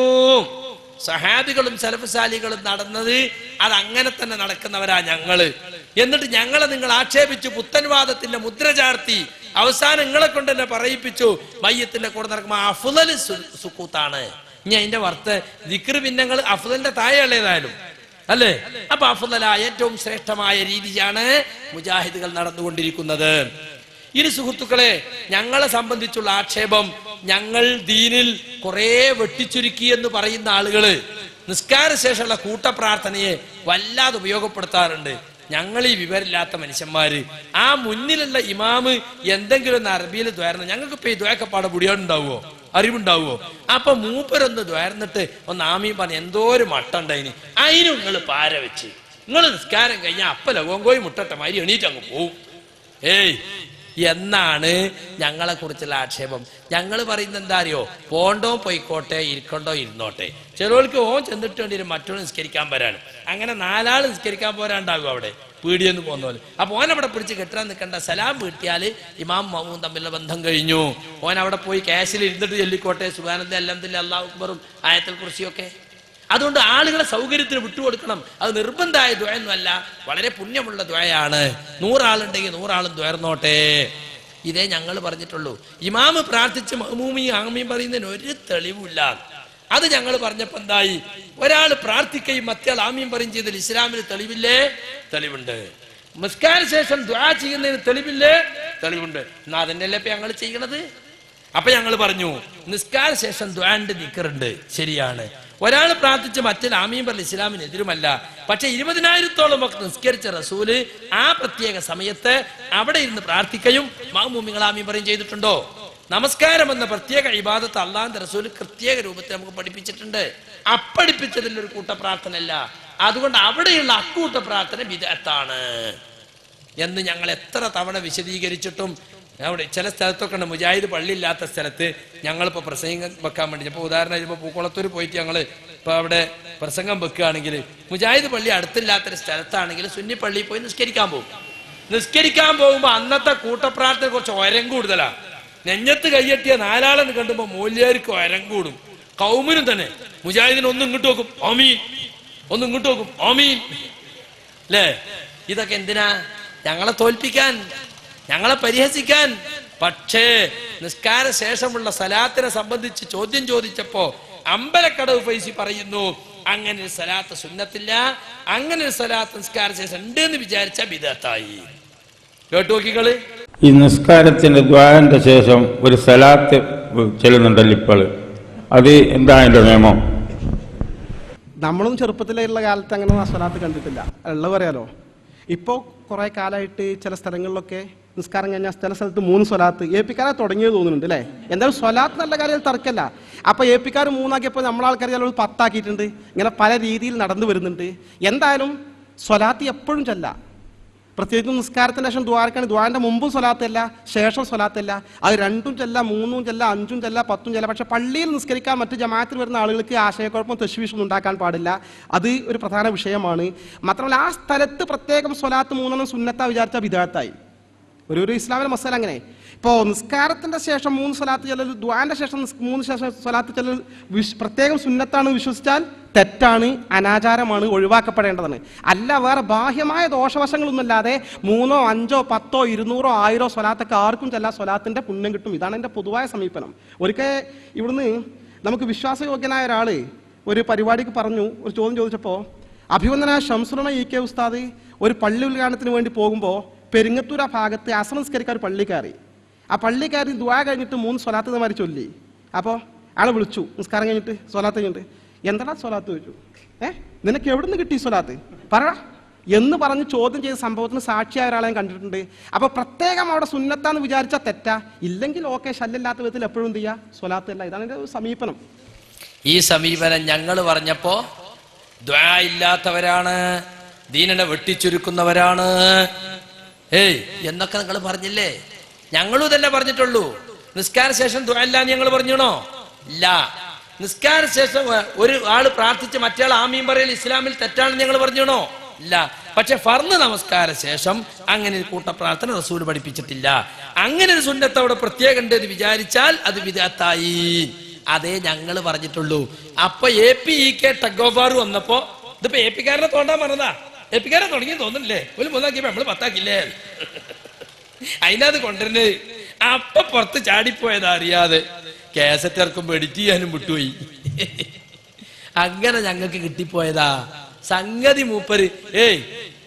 സഹാബികളും സലഫ് സാലികളും നടന്നത് അത് അങ്ങനെ തന്നെ നടക്കുന്നവരാ ഞങ്ങള്. എന്നിട്ട് ഞങ്ങളെ നിങ്ങൾ ആക്ഷേപിച്ചു, പുത്തൻവാദത്തിന്റെ മുദ്ര ചാർത്തി, അവസാനം നിങ്ങളെ കൊണ്ട് തന്നെ പറയിപ്പിച്ചു മയ്യത്തിന്റെ കൂടെ നടക്കുമ്പോൾ അഫ്ളൽ സുക്കൂത്താണ്. ഇനി അതിന്റെ ദിക്ർ പിന്നങ്ങൾ അഫ്ളലിന്റെ താഴെയുള്ളതായാലും അല്ലേ? അപ്പൊ അഫ്ളലായ ഏറ്റവും ശ്രേഷ്ഠമായ രീതിയാണ് മുജാഹിദുകൾ നടന്നുകൊണ്ടിരിക്കുന്നത്. ഇനി സുഹൃത്തുക്കളെ, ഞങ്ങളെ സംബന്ധിച്ചുള്ള ആക്ഷേപം, ഞങ്ങൾ ദീനിൽ കുറെ വെട്ടിച്ചുരുക്കി എന്ന് പറയുന്ന ആളുകള് നിസ്കാര ശേഷമുള്ള കൂട്ടപ്രാർത്ഥനയെ വല്ലാതെ ഉപയോഗപ്പെടുത്താറുണ്ട്. ഞങ്ങൾ ഈ വിവരമില്ലാത്ത മനുഷ്യന്മാര് ആ മുന്നിലുള്ള ഇമാമ് എന്തെങ്കിലും ഒന്ന് അറബിയിൽ ദ്വാരണം, ഞങ്ങൾക്ക് ഇപ്പൊ ഈ ദ്വാക്കപ്പാടെ പുടിയോടുണ്ടാവുമോ, അറിവുണ്ടാവുമോ? അപ്പൊ മൂപ്പരൊന്ന് ദ്വാരന്നിട്ട് ഒന്ന് ആമീൻ പറഞ്ഞ് എന്തോ ഒരു മട്ടുണ്ടായിന്, അതിനും നിങ്ങൾ പാര വെച്ച് നിങ്ങൾ നിസ്കാരം കഴിഞ്ഞാൽ അപ്പ ലഗോങ്കോയി മുട്ടട്ട മാതിരി എണീറ്റ് അങ്ങ് പോവും. എന്നാണ് ഞങ്ങളെ കുറിച്ചുള്ള ആക്ഷേപം. ഞങ്ങൾ പറയുന്നത് എന്താ അറിയോ? പോണ്ടോ പോയിക്കോട്ടെ, ഇരിക്കണ്ടോ ഇരുന്നോട്ടെ. ചിലവർക്ക് ഓൻ ചെന്നിട്ട് വേണ്ടി മറ്റൊരു നിസ്കരിക്കാൻ വരാണ്. അങ്ങനെ 4 ആൾ നിസ്കരിക്കാൻ പോരാണ്ടാകും അവിടെ പീടിയെന്ന് പോകുന്ന പോലെ. അപ്പൊ ഓൻ അവിടെ പിടിച്ച് കെട്ടാൻ നിൽക്കണ്ട, സലാം വീട്ടിയാല് ഇമാം മഅ്മൂം തമ്മിലുള്ള ബന്ധം കഴിഞ്ഞു. ഓൻ അവിടെ പോയി ക്യാഷിൽ ഇരുന്നിട്ട് ചൊല്ലിക്കോട്ടെ സുബ്ഹാനല്ലാഹി അൽഹംദുലില്ലാഹി അല്ലാഹു അക്ബറും ആയത്തുൽ കുർസിയൊക്കെ. അതുകൊണ്ട് ആളുകളെ സൗകര്യത്തിന് വിട്ടുകൊടുക്കണം. അത് നിർബന്ധമായ ദ്വയൊന്നുമല്ല, വളരെ പുണ്യമുള്ള ദ്വയാണ്. 100 ആളുണ്ടെങ്കിൽ 100 ആളും ദ്വയർന്നോട്ടെ. ഇതേ ഞങ്ങൾ പറഞ്ഞിട്ടുള്ളൂ. ഇമാമ് പ്രാർത്ഥിച്ച് മഅ്മൂമീൻ ആമീൻ പറയുന്നതിന് ഒരു തെളിവില്ല. അത് ഞങ്ങൾ പറഞ്ഞപ്പോ എന്തായി? ഒരാൾ പ്രാർത്ഥിക്കുകയും മറ്റേയാൾ ആമീൻ പറയും ചെയ്തതിൽ ഇസ്ലാമിന് തെളിവില്ലേ? തെളിവുണ്ട്. നിസ്കാര ശേഷം ദുആ ചെയ്യുന്നതിന് തെളിവില്ലേ? തെളിവുണ്ട്. എന്നാ അതന്നെയല്ലേ ഇപ്പൊ ഞങ്ങൾ ചെയ്യണത്. അപ്പൊ ഞങ്ങൾ പറഞ്ഞു നിസ്കാര ശേഷം ദുആന്റെ ദിക്റുണ്ട്, ശരിയാണ്. ഒരാൾ പ്രാർത്ഥിച്ച് മറ്റേ ആമീൻ പറയൽ ഇസ്ലാമിന് എതിരുമല്ല. പക്ഷെ 20,000-ഓളം വക്ത് നിസ്കരിച്ച റസൂല് ആ പ്രത്യേക സമയത്ത് അവിടെ ഇരുന്ന് പ്രാർത്ഥിക്കുകയും മഅ്മൂമിങ്ങൾ ആമീൻ പറയും ചെയ്തിട്ടുണ്ടോ? നമസ്കാരം എന്ന പ്രത്യേക ഇബാദത്ത് അള്ളാഹുവിന്റെ റസൂല് പ്രത്യേക രൂപത്തിൽ നമുക്ക് പഠിപ്പിച്ചിട്ടുണ്ട്. അപ്പഠിപ്പിച്ചതിൽ ഒരു കൂട്ട പ്രാർത്ഥന അല്ല. അതുകൊണ്ട് അവിടെയുള്ള അക്കൂട്ട പ്രാർത്ഥന ബിദ്അത്താണ് എന്ന് ഞങ്ങൾ എത്ര തവണ വിശദീകരിച്ചിട്ടും അവിടെ ചില സ്ഥലത്തൊക്കെ ഉണ്ട്. മുജാഹിദ് പള്ളി ഇല്ലാത്ത സ്ഥലത്ത് ഞങ്ങളിപ്പോൾ പ്രസംഗം വെക്കാൻ വേണ്ടി, ഇപ്പോൾ ഉദാഹരണം ഇപ്പോൾ പൂക്കുളത്തൂർ പോയിട്ട് ഞങ്ങൾ ഇപ്പോൾ അവിടെ പ്രസംഗം വെക്കുകയാണെങ്കിൽ മുജാഹിദ് പള്ളി അടുത്തില്ലാത്തൊരു സ്ഥലത്താണെങ്കിൽ സുന്നി പള്ളിയിൽ പോയി നിസ്കരിക്കാൻ പോകും. നിസ്കരിക്കാൻ പോകുമ്പോൾ അന്നത്തെ കൂട്ടപ്രാർത്ഥന കുറച്ച് ഒരം കൂടുതലാണ്. നെഞ്ഞത്ത് കയ്യെട്ടിയ 4 ആളെന്ന് കണ്ടുമ്പോൾ മൂല്യർക്ക് ഒരം കൂടും. കൗമിനും തന്നെ മുജാഹിദിന് ഒന്ന് ഇങ്ങോട്ട് നോക്കും ആമീൻ, ഒന്ന് ഇങ്ങോട്ട് നോക്കും ആമീൻ, അല്ലേ? ഇതൊക്കെ എന്തിനാ? ഞങ്ങളെ തോൽപ്പിക്കാൻ, ഞങ്ങളെ പരിഹസിക്കാൻ. പക്ഷേ നിസ്കാര ശേഷമുള്ള സലാത്തിനെ സംബന്ധിച്ച് ചോദ്യം ചോദിച്ചപ്പോ അമ്പലക്കടവ് ഫൈസി പറയുന്നു അങ്ങനെ ഒരു സലാത്ത് സുന്നത്തില്ല, അങ്ങനെ ഒരു സലാത്ത് നിസ്കാര ശേഷം ഉണ്ട് എന്ന് വിചാരിച്ച ബിദഅത്തായി. കേട്ടു നോക്കികള്. ഈ നിസ്കാരത്തിന്റെ ദ്വാരന്റെ ശേഷം ഒരു സലാത്ത് ചെല്ലുന്നുണ്ടല്ലോ ഇപ്പോൾ, അത് എന്താണ് അതിന്റെ നിയമം? നമ്മളൊന്നും ചെറുപ്പത്തിലുള്ള കാലത്ത് അങ്ങനെ സ്വലാത്ത് കണ്ടിട്ടില്ല. ഉള്ളത് പറയാലോ. ഇപ്പോൾ കുറേ കാലമായിട്ട് ചില സ്ഥലങ്ങളിലൊക്കെ നിസ്കാരം കഴിഞ്ഞാൽ ചില സ്ഥലത്ത് 3 സ്വലാത്ത് ഏപ്പിക്കാരെ തുടങ്ങിയത് തോന്നുന്നുണ്ട് അല്ലേ? എന്തായാലും സ്വലാത്ത് നല്ല കാര്യം തർക്കമല്ല. അപ്പോൾ ഏപ്പിക്കാർ 3 ആക്കിയപ്പോൾ നമ്മളാൾക്കാർ ചിലപ്പോൾ 10 ആക്കിയിട്ടുണ്ട്. ഇങ്ങനെ പല രീതിയിൽ നടന്നു വരുന്നുണ്ട്. എന്തായാലും സ്വലാത്ത് എപ്പോഴും ചെല്ല. പ്രത്യേകിച്ചും നിസ്കാരത്തിന് ശേഷം ദ്വാരക്കാണ്. ദ്വാരൻ്റെ മുമ്പും സ്വലാത്തല്ല, ശേഷം സ്വലാത്തല്ല. അത് 2ഉം ചെല്ല, 3ഉം ചെല്ല, 5ഉം ചെല്ല, 10ഉം ചെല്ല. പക്ഷെ പള്ളിയിൽ നിസ്കരിക്കാൻ മറ്റ് ജമാഅത്തിൽ വരുന്ന ആളുകൾക്ക് ആശയക്കുഴപ്പം തശ്വീഷൊന്നും ഉണ്ടാക്കാൻ പാടില്ല. അത് ഒരു പ്രധാന വിഷയമാണ്. മാത്രമല്ല ആ സ്ഥലത്ത് പ്രത്യേകം സ്വലാത്ത് 3 സുന്നത്താ വിചാരിച്ച ബിദഅത്തായി. ഒരു ഇസ്ലാമിലെ മസല അങ്ങനെ. ഇപ്പോൾ നിസ്കാരത്തിൻ്റെ ശേഷം 3 സ്വലാത്ത് ചെല്ലൽ, ദ്വാന്റെ ശേഷം 3 ശേഷം സ്വലാത്ത് ചെല്ലൽ പ്രത്യേകം സുന്നത്താണ് വിശ്വസിച്ചാൽ തെറ്റാണ്, അനാചാരമാണ്, ഒഴിവാക്കപ്പെടേണ്ടതാണ്. അല്ല വേറെ ബാഹ്യമായ ദോഷവശങ്ങളൊന്നുമില്ലാതെ 3, 5, 10, 200, 1000 സ്വലാത്തൊക്കെ ആർക്കും ചെല്ലാ, സ്വലാത്തിൻ്റെ പുണ്യം കിട്ടും. ഇതാണ് എൻ്റെ പൊതുവായ സമീപനം. ഒരിക്കൽ ഇവിടുന്ന് നമുക്ക് വിശ്വാസയോഗ്യനായ ഒരാൾ ഒരു പരിപാടിക്ക് പറഞ്ഞു, ഒരു ചോദ്യം ചോദിച്ചപ്പോൾ അഭിവന്ദനായ ശംസുലമ ഇ കെ ഉസ്താദ് ഒരു പള്ളി ഉദ്ഘാടനത്തിന് വേണ്ടി പോകുമ്പോൾ പെരിങ്ങത്തൂർ ആ ഭാഗത്ത് അസർ നിസ്കരിക്കാൻ ഒരു പള്ളി കയറി. ആ പള്ളി കയറി ദുആ കഴിഞ്ഞിട്ട് 3 സ്വലാത്ത് ഇതേമാതിരി ചൊല്ലി. അപ്പോൾ ആളെ വിളിച്ചു നിസ്കാരം കഴിഞ്ഞിട്ട്, സ്വലാത്ത് കഴിഞ്ഞിട്ട്, എന്താ സ്വലാത്ത് ചോദിച്ചു. നിനക്ക് എവിടെ നിന്ന് കിട്ടി സ്വലാത്ത് പറ എന്ന് പറഞ്ഞ് ചോദ്യം ചെയ്ത സംഭവത്തിന് സാക്ഷിയായ ഒരാളെ കണ്ടിട്ടുണ്ട്. അപ്പോൾ പ്രത്യേകം അവിടെ സുന്നത്താന്ന് വിചാരിച്ചാൽ തെറ്റാ, ഇല്ലെങ്കിൽ ഓക്കെ, ശല്യമില്ലാത്ത വിധത്തിൽ എപ്പോഴും എന്ത് ചെയ്യുക, സ്വലാത്ത് അല്ല. ഇതാണ് എൻ്റെ സമീപനം. ഈ സമീപനം ഞങ്ങൾ പറഞ്ഞപ്പോ ദുആ ഇല്ലാത്തവരാണ്, ദീനിനെ വെട്ടിച്ചുരുക്കുന്നവരാണ് എന്നൊക്കെ നിങ്ങൾ പറഞ്ഞില്ലേ? ഞങ്ങളും ഇതല്ലേ പറഞ്ഞിട്ടുള്ളൂ. നിസ്കാര ശേഷം ദുആ ഇല്ലാന്ന് ഞങ്ങൾ പറഞ്ഞോ? ഇല്ല. നിസ്കാര ശേഷം ഒരു ആള് പ്രാർത്ഥിച്ച് മറ്റേ ആമീൻ പറയൽ ഇസ്ലാമിൽ തെറ്റാണെന്ന് ഞങ്ങൾ പറഞ്ഞോ? ഇല്ല. പക്ഷെ ഫർദ് നമസ്കാര ശേഷം അങ്ങനെ ഒരു കൂട്ടപ്രാർത്ഥന റസൂൽ പഠിപ്പിച്ചിട്ടില്ല. അങ്ങനെ ഒരു സുന്നത്ത് അവിടെ പ്രത്യേകം ഉണ്ട് എന്ന് വിചാരിച്ചാൽ അത് ബിദ്അത്തായി. അതേ ഞങ്ങൾ പറഞ്ഞിട്ടുള്ളൂ. അപ്പൊ APEK ടഗ് ഓഫ് വാർ വന്നപ്പോ ഇതിപ്പോ APക്കാരനെ തോണ്ടാൻ പറഞ്ഞതാ. APക്കാരെ തുടങ്ങി തോന്നുന്നില്ലേ? ഒരു 3 ആക്കിയപ്പോ നമ്മള് 10 ആക്കില്ലേ? അതിനകത്ത് കൊണ്ടുവരുന്നത് അപ്പൊ പുറത്ത് ചാടിപ്പോയതാ അറിയാതെ. കാസറ്റ് ഇറക്കുമ്പോ എഡിറ്റ് ചെയ്യാനും വിട്ടുപോയി. അങ്ങനെ ഞങ്ങൾക്ക് കിട്ടിപ്പോയതാ സംഗതി. മൂപ്പര്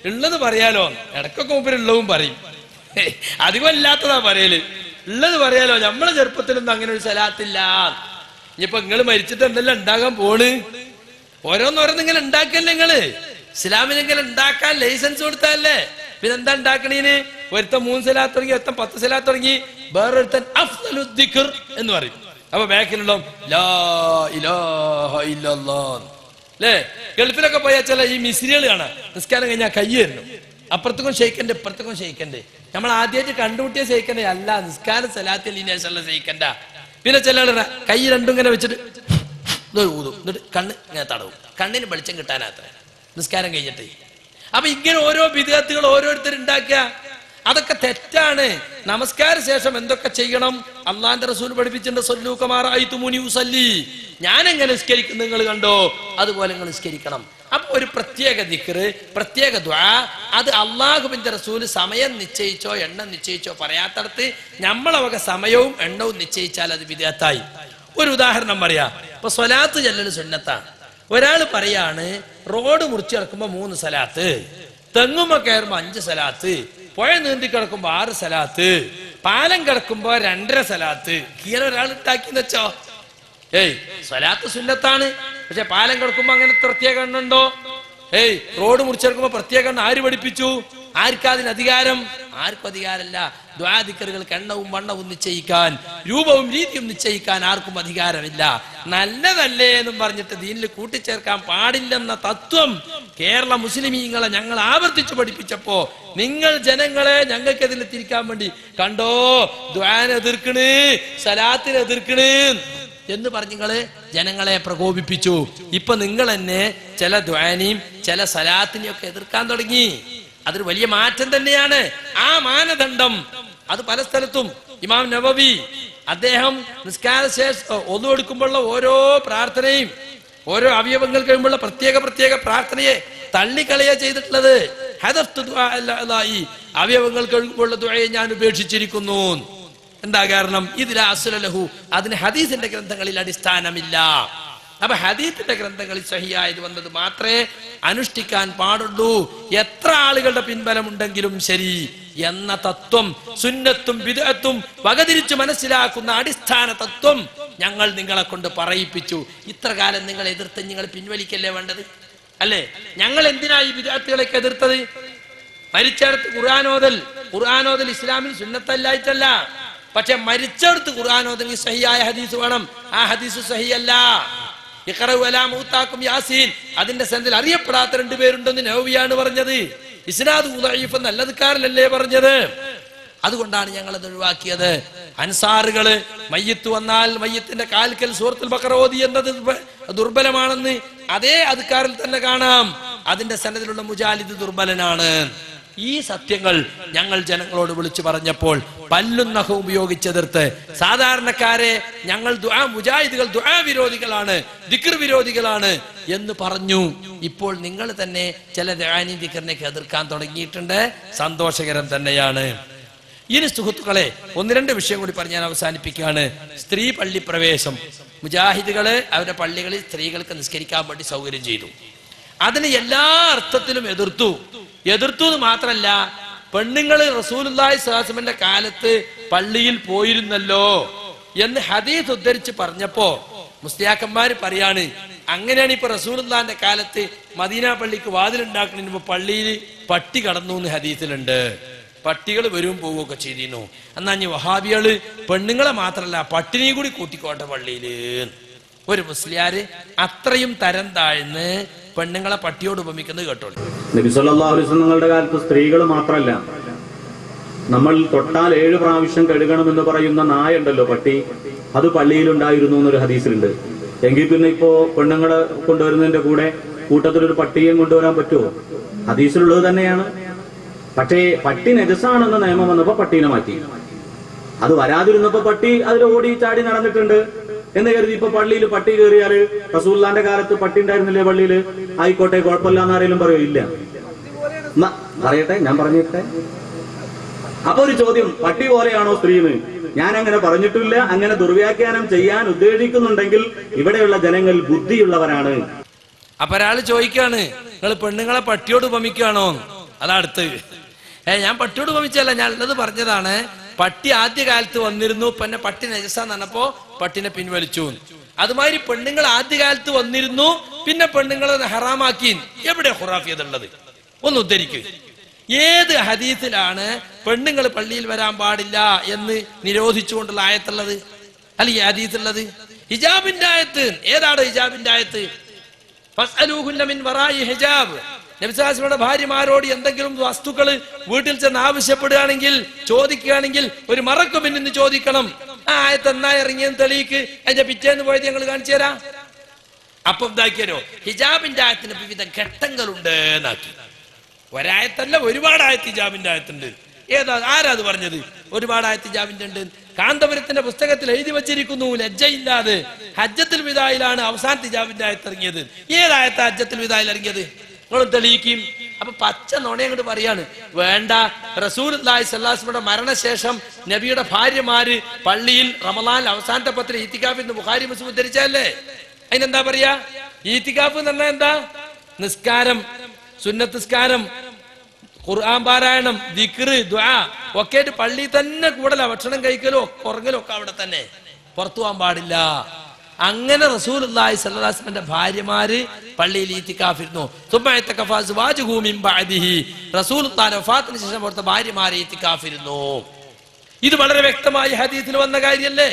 ഉള്ളത് പറയാലോ, ഇടക്കൊക്കെ മൂപ്പര് ഉള്ളതും പറയും, അധികം ഇല്ലാത്തതാ പറയല്. ഉള്ളത് പറയാലോ. നമ്മളെ ചെറുപ്പത്തിലൊന്നും അങ്ങനെ ഒരു സലാത്തില്ല. ഇനിയിപ്പൊ നിങ്ങള് മരിച്ചിട്ട് എന്തെല്ലാം ഉണ്ടാകാൻ പോണ്? ഓരോന്നോരോന്നിങ്ങനെ ഉണ്ടാക്കല്ലേ നിങ്ങള്. ഇസ്ലാമിനെങ്കിലും ഉണ്ടാക്കാൻ ലൈസൻസ് കൊടുത്താലേ. പിന്നെ എന്താ ഉണ്ടാക്കണീന്? ഒരുത്തൻ 3 സലാത്ത് തുടങ്ങി, ഒരുത്തൻ 10 സലാത്ത് തുടങ്ങി, വേറൊരുത്തൻ അഫ്ളു ദിക്ർ എന്ന് പറയും. അപ്പൊ ബാക്കിലുള്ള ലാ ഇലാഹ ഇല്ലല്ലാഹ് അല്ലേ? ഗൾഫിലൊക്കെ പോയാൽ ചില ഈ മിസ്രികൾ കാണാം, നിസ്കാരം കഴിഞ്ഞാൽ കൈ തരണം, അപ്പുറത്തേക്കും ഷെയ്ക്കന്റെ ഇപ്പുറത്തേക്കും ഷെയ്ക്കന്റെ. നമ്മൾ ആദ്യമായിട്ട് കണ്ടുമുട്ടിയ ഷെയ്ക്കന്റെ അല്ല, നിസ്കാരം സലാത്തിൽ ശേഷമുള്ള ഷെയ്ക്കണ്ട. പിന്നെ ചില ആളുടെ കൈ രണ്ടും ഇങ്ങനെ വെച്ചിട്ട് ഊതും, എന്നിട്ട് കണ്ണ് ഇങ്ങനെ തടവും, കണ്ണിന് വെളിച്ചം കിട്ടാനത്ര നിസ്കാരം കഴിഞ്ഞിട്ട്. അപ്പൊ ഇങ്ങനെ ഓരോ ബിദ്അത്തുകൾ ഓരോരുത്തർ ഉണ്ടാക്കുക. അതൊക്കെ തെറ്റാണ്. നമസ്കാര ശേഷം എന്തൊക്കെ ചെയ്യണം? അള്ളാന്റെ റസൂൽ പഠിപ്പിച്ചിട്ടുണ്ട്, സല്ലൂ കമാ റഅയ്തുമൂനി ഉസല്ലി. ഞാൻ എങ്ങനെ നിസ്കരിക്കും നിങ്ങൾ കണ്ടോ, അതുപോലെ നിങ്ങൾ നിസ്കരിക്കണം. അപ്പൊ ഒരു പ്രത്യേക ദിക്റ്, പ്രത്യേക ദുആ, അത് അള്ളാഹുവിന്റെ റസൂൽ സമയം നിശ്ചയിച്ചോ എണ്ണം നിശ്ചയിച്ചോ പറയാത്തടത്ത് നമ്മളെ വക സമയവും എണ്ണവും നിശ്ചയിച്ചാൽ അത് വിദഅത്തായി. ഒരു ഉദാഹരണം പറയാ. ഇപ്പൊ സ്വലാത്ത് ചൊല്ലൽ സുന്നത്താണ്. ഒരാൾ പറയാണ് റോഡ് മുറിച്ച് കിടക്കുമ്പോ 3 സലാത്ത്, തെങ്ങുമ്പോ കയറുമ്പോ 5 സലാത്ത്, പുഴ നീന്തി കിടക്കുമ്പോ 6 സലാത്ത്, പാലം കിടക്കുമ്പോ 2.5 സലാത്ത്. ഇങ്ങനെ ഒരാൾ ഉണ്ടാക്കിന്ന് വെച്ചോ. സ്വലാത്ത് സുന്നത്താണ്, പക്ഷെ പാലം കിടക്കുമ്പോ അങ്ങനെ പ്രത്യേക എണ്ണുണ്ടോ? റോഡ് മുറിച്ചെടുക്കുമ്പോ പ്രത്യേക എണ്ണം ആര് പഠിപ്പിച്ചു? ആർക്കതിന് അധികാരം? ആർക്കും അധികാരമല്ല. ദുആ ദിക്റുകൾക്ക് എണ്ണവും വണ്ണവും നിശ്ചയിക്കാൻ, രൂപവും രീതിയും നിശ്ചയിക്കാൻ ആർക്കും അധികാരമില്ല. നല്ലതല്ലേ എന്നും പറഞ്ഞിട്ട് ദീനിൽ കൂട്ടിച്ചേർക്കാൻ പാടില്ലെന്ന തത്വം കേരള മുസ്ലിമീങ്ങളെ ഞങ്ങൾ ആവർത്തിച്ചു പഠിപ്പിച്ചപ്പോ നിങ്ങൾ ജനങ്ങളെ ഞങ്ങൾക്ക് ഇതിൽ തിരിക്കാൻ വേണ്ടി കണ്ടോ ദുആനെ എതിർക്കണ്, സലാത്തിനെ എതിർക്കണ് എന്ന് പറഞ്ഞ് നിങ്ങള് ജനങ്ങളെ പ്രകോപിപ്പിച്ചു. ഇപ്പൊ നിങ്ങൾ തന്നെ ചില ദുആനെയും ചില സലാത്തിനെയും ഒക്കെ എതിർക്കാൻ തുടങ്ങി. അതൊരു വലിയ മാറ്റം തന്നെയാണ്. ആ മാനദണ്ഡം അത് പല സ്ഥലത്തും ഇമാം നവവി അദ്ദേഹം നിസ്കാര ശേഷം ഒന്നു എടുക്കുമ്പോഴുള്ള ഓരോ പ്രാർത്ഥനയും ഓരോ അവയവങ്ങൾ കഴിയുമ്പോഴുള്ള പ്രത്യേക പ്രാർത്ഥനയെ തള്ളിക്കളയാ ചെയ്തിട്ടുള്ളത്. അവയവങ്ങൾ കഴിയുമ്പോഴുള്ള ദുആയെ ഞാൻ ഉപേക്ഷിച്ചിരിക്കുന്നു. എന്താ കാരണം? ഇതിൽ അസ്ലലഹു, അതിന് ഹദീസിന്റെ ഗ്രന്ഥങ്ങളിൽ അടിസ്ഥാനമില്ല. അപ്പൊ ഹദീസിന്റെ ഗ്രന്ഥങ്ങളിൽ സഹിയായത് വന്നത് മാത്രമേ അനുഷ്ഠിക്കാൻ പാടുള്ളൂ. എത്ര ആളുകളുടെ പിൻബലമുണ്ടെങ്കിലും ശരി എന്ന തത്വം, സുന്നത്തും ബിദ്അത്തും വകതിരിച്ചു മനസ്സിലാക്കുന്ന അടിസ്ഥാന തത്വം ഞങ്ങൾ നിങ്ങളെ കൊണ്ട് പറയിപ്പിച്ചു. ഇത്ര കാലം നിങ്ങൾ എതിർത്ത് നിങ്ങൾ പിൻവലിക്കല്ലേ വേണ്ടത്, അല്ലേ? ഞങ്ങൾ എന്തിനാ ഈ ബിദ്അത്തുകളൊക്കെ എതിർത്തത്? മരിച്ചെടുത്ത് ഖുർആനോദൽ ഇസ്ലാമിൽ സുന്നത്തല്ലായിട്ടല്ല, പക്ഷെ മരിച്ചെടുത്ത് ഖുർആനോദൽ സഹിയായ ഹദീസ് വേണം. ആ ഹദീസ് സഹിയല്ല. യാസീൻ അതിന്റെ സെന്തിൽ അറിയപ്പെടാത്ത 2 പേരുണ്ടെന്ന് നവവിയാണ് പറഞ്ഞത്. ഇസ്നാദ് ദഈഫ് എന്നല്ലതുകാരല്ലേ പറഞ്ഞത്. അതുകൊണ്ടാണ് ഞങ്ങൾ അത് ഒഴിവാക്കിയത്. അൻസാറുകള് മയ്യിത്ത് വന്നാൽ മയ്യിത്തിന്റെ കാൽക്കൽ സൂറത്തുൽ ബഖറ ഓതി എന്നത് ദുർബലമാണെന്ന് അതേ അദ്കാറിൽ തന്നെ കാണാം. അതിന്റെ സനദിലുള്ള മുജാലിദ് ദുർബലനാണ്. ഈ സത്യങ്ങൾ ഞങ്ങൾ ജനങ്ങളോട് വിളിച്ചു പറഞ്ഞപ്പോൾ പല്ലും നഖവും ഉപയോഗിച്ചെതിർത്ത് സാധാരണക്കാരെ ഞങ്ങൾ മുജാഹിദുകൾ ദുആ വിരോധികളാണ്, ദിക്ർ വിരോധികളാണ് എന്ന് പറഞ്ഞു. ഇപ്പോൾ നിങ്ങൾ തന്നെ ചില ദുആനി ദിക്റിനെയൊക്കെ എതിർക്കാൻ തുടങ്ങിയിട്ടുണ്ട്. സന്തോഷകരം തന്നെയാണ്. ഇനി സുഹൃത്തുക്കളെ 1-2 വിഷയം കൂടി പറഞ്ഞ് ഞാൻ അവസാനിപ്പിക്കുകയാണ്. സ്ത്രീ പള്ളി പ്രവേശം മുജാഹിദുകള് അവരുടെ പള്ളികളിൽ സ്ത്രീകൾക്ക് നിസ്കരിക്കാൻ വേണ്ടി സൗകര്യം ചെയ്തു. അതിന് എല്ലാ അർത്ഥത്തിലും എതിർത്തു എന്ന് മാത്രമല്ല, പെണ്ണുങ്ങൾ റസൂലുള്ളാഹി സ്വല്ലല്ലാഹു അലൈഹി വസല്ലമയുടെ കാലത്ത് പള്ളിയിൽ പോയിരുന്നല്ലോ എന്ന് ഹദീസ് ഉദ്ധരിച്ച് പറഞ്ഞപ്പോ മുസ്ലിയാക്കന്മാര് പറയാണ്, അങ്ങനെയാണ് ഇപ്പൊ റസൂലുള്ളാഹിന്റെ കാലത്ത് മദീന പള്ളിക്ക് വാതിലുണ്ടാക്കുന്നതിന് മുമ്പ് പള്ളിയിൽ പട്ടി കടന്നു എന്ന് ഹദീസിലുണ്ട്. പട്ടികൾ വരും പോവുകയൊക്കെ ചെയ്തിരുന്നു. എന്നാ ഇനി വഹാബികള് പെണ്ണുങ്ങളെ മാത്രല്ല പട്ടിനെയും കൂടി കൂട്ടിക്കോട്ടെ പള്ളിയില്. ഒരു മുസ്ലിയാര് അത്രയും തരം താഴ്ന്ന് പെണ്ണുങ്ങളെ പട്ടിയോട് ഉപമിക്കുന്നത് കേട്ടോളൂ. നബി സല്ലല്ലാഹു അലൈഹി വസല്ലം തങ്ങളുടെ കാലത്ത് സ്ത്രീകൾ മാത്രമല്ല, നമ്മൾ തൊട്ടാൽ 7 പ്രാവശ്യം കഴുകണമെന്ന് പറയുന്ന നായ ഉണ്ടല്ലോ, പട്ടി, അത് പള്ളിയിലുണ്ടായിരുന്നു എന്നൊരു ഹദീസിലുണ്ട്. എങ്കിൽ പിന്നെ ഇപ്പോ പെണ്ണുങ്ങളെ കൊണ്ടുവരുന്നതിന്റെ കൂടെ കൂട്ടത്തിലൊരു പട്ടിയെയും കൊണ്ടുവരാൻ പറ്റുമോ? ഹദീസിലുള്ളത് തന്നെയാണ്. പക്ഷേ പട്ടി നജസാണെന്ന നിയമം വന്നപ്പോ പട്ടീനെ മാറ്റി. അത് വരാതിരുന്നപ്പോ പട്ടി അതിൽ ഓടി ചാടി നടന്നിട്ടുണ്ട് എന്ന് കരുതി ഇപ്പൊ പള്ളിയിൽ പട്ടി കയറിയാല് റസൂലുള്ളാഹിന്റെ കാലത്ത് പട്ടി ഉണ്ടായിരുന്നില്ലേ പള്ളിയിൽ, ആയിക്കോട്ടെ കുഴപ്പമില്ല എന്നാരെങ്കിലും പറയോ? ഇല്ല. പറയട്ടെ, ഞാൻ പറഞ്ഞിട്ടെ. അപ്പൊ ഒരു ചോദ്യം, പട്ടി പോലെയാണോ സ്ത്രീന്ന്? ഞാൻ അങ്ങനെ പറഞ്ഞിട്ടില്ല. അങ്ങനെ ദുർവ്യാഖ്യാനം ചെയ്യാൻ ഉദ്ദേശിക്കുന്നുണ്ടെങ്കിൽ ഇവിടെയുള്ള ജനങ്ങൾ ബുദ്ധിയുള്ളവരാണ്. അപ്പൊ ഒരാള് ചോദിക്കാണ്, നിങ്ങൾ പെണ്ണുങ്ങളെ പട്ടിയോട് ഉപമിക്കുകയാണോ? അതടുത്ത് ഞാൻ പട്ടിയോട് ഉപമിച്ചല്ല, ഞാൻ ഉള്ളത് പറഞ്ഞതാണ്. പട്ടി ആദ്യ കാലത്ത് വന്നിരുന്നു, പിന്നെ പട്ടി നജസാന്ന് പറഞ്ഞപ്പോ പട്ടിനെ പിൻവലിച്ചു. അതുമാതിരി പെണ്ണുങ്ങൾ ആദ്യകാലത്ത് വന്നിരുന്നു, പിന്നെ പെണ്ണുങ്ങളെ ഹറാമാക്കി. എവിടെ ഖുറാഫിയതുള്ളത്? ഒന്ന് ഉദ്ധരിക്ക്. ഏത് ഹദീസിലാണ് പെണ്ണുങ്ങൾ പള്ളിയിൽ വരാൻ പാടില്ല എന്ന് നിരോധിച്ചുകൊണ്ടുള്ള ആയത്തുള്ളത്? അല്ല ഈ ഹദീസുള്ളത് ഹിജാബിന്റെ ആയത്ത്. ഏതാണ് ഹിജാബിന്റെ ആയത്ത്? ഫസ്അലൂഹുന്ന മിൻ വറാഇ ഹിജാബ്. നബി സല്ലല്ലാഹു അലൈഹി വസല്ലം ഭാര്യമാരോട് എന്തെങ്കിലും വസ്തുക്കൾ വീട്ടിൽ ചെന്ന് ആവശ്യപ്പെടുകയാണെങ്കിൽ, ചോദിക്കുകയാണെങ്കിൽ ഒരു മറക്ക് പിന്നിന്ന് ചോദിക്കണം. ആ ആയത്ത് എന്നാ ഇറങ്ങിയെന്ന് തെളിയിക്ക്, അതിന്റെ പിറ്റേന്ന് പോയത് ഞങ്ങൾ കാണിച്ചു തരാം. അപ്പൊ എന്താക്കിയാലോ ഹിജാബിന്റെ ആയത്തിന് വിവിധ ഘട്ടങ്ങളുണ്ട് എന്നാക്കി. ഒരായത്തല്ല, ഒരുപാട് ആയത്ത് ഹിജാബിന്റെ ആയത്തുണ്ട്. ആരാ അത് പറഞ്ഞത്? ഒരുപാട് ആയത്ത് ഹിജാബിന്റെ ഉണ്ട്. കാന്തപുരത്തിന്റെ പുസ്തകത്തിൽ എഴുതി വച്ചിരിക്കുന്നു, ലജ്ജയില്ലാതെ ഹജ്ജത്തുൽ വിദായിലാണ് അവസാനത്തെ ഹിജാബിന്റെ ആയത്ത് ഇറങ്ങിയത്. ഏതായത്ത് ഹജ്ജത്തുൽ വിദായിൽ ഇറങ്ങിയത്? നിങ്ങൾ തെളിയിക്കും. അപ്പൊ പച്ച നുണ അങ്ങോട്ട് പറയാണ്. വേണ്ട, റസൂലുള്ളാഹി സ്വല്ലല്ലാഹു അലൈഹി വസല്ലമയുടെ മരണശേഷം നബിയുടെ ഭാര്യമാര് പള്ളിയിൽ റമളാൻ അവസാനത്തെ പത്തിൽ ഈത്തികാഫ് എന്ന് ബുഖാരി മുസ്ലിം ഉദ്ധരിച്ചല്ലേ? അതിനെന്താ പറയാ? ഈത്തികാഫ് എന്ന് പറഞ്ഞാൽ എന്താ? നിസ്കാരം, സുന്നത്ത് നിസ്കാരം, ഖുർആൻ പാരായണം, ദിക്റ്, ദുആ ഒക്കെ പള്ളി തന്നെ കൂടല. ഭക്ഷണം കഴിക്കലോ ഉറങ്ങലോ ഒക്കെ അവിടെ തന്നെ, പുറത്തു പോകാൻ പാടില്ല. അങ്ങനെ റസൂലുള്ളാഹി സ്വല്ലല്ലാഹു അലൈഹി വസല്ലമയുടെ ഭാര്യമാര് പള്ളിയിൽ ഈത്തികാഫിരുന്നു. റസൂലുള്ളാഹിയുടെ വഫാത്തിന് ശേഷം അവിടുത്തെ ഭാര്യമാര് ഈത്തികാഫിരുന്നു. ഇത് വളരെ വ്യക്തമായി ഹദീസിൽ വന്ന കാര്യല്ലേ?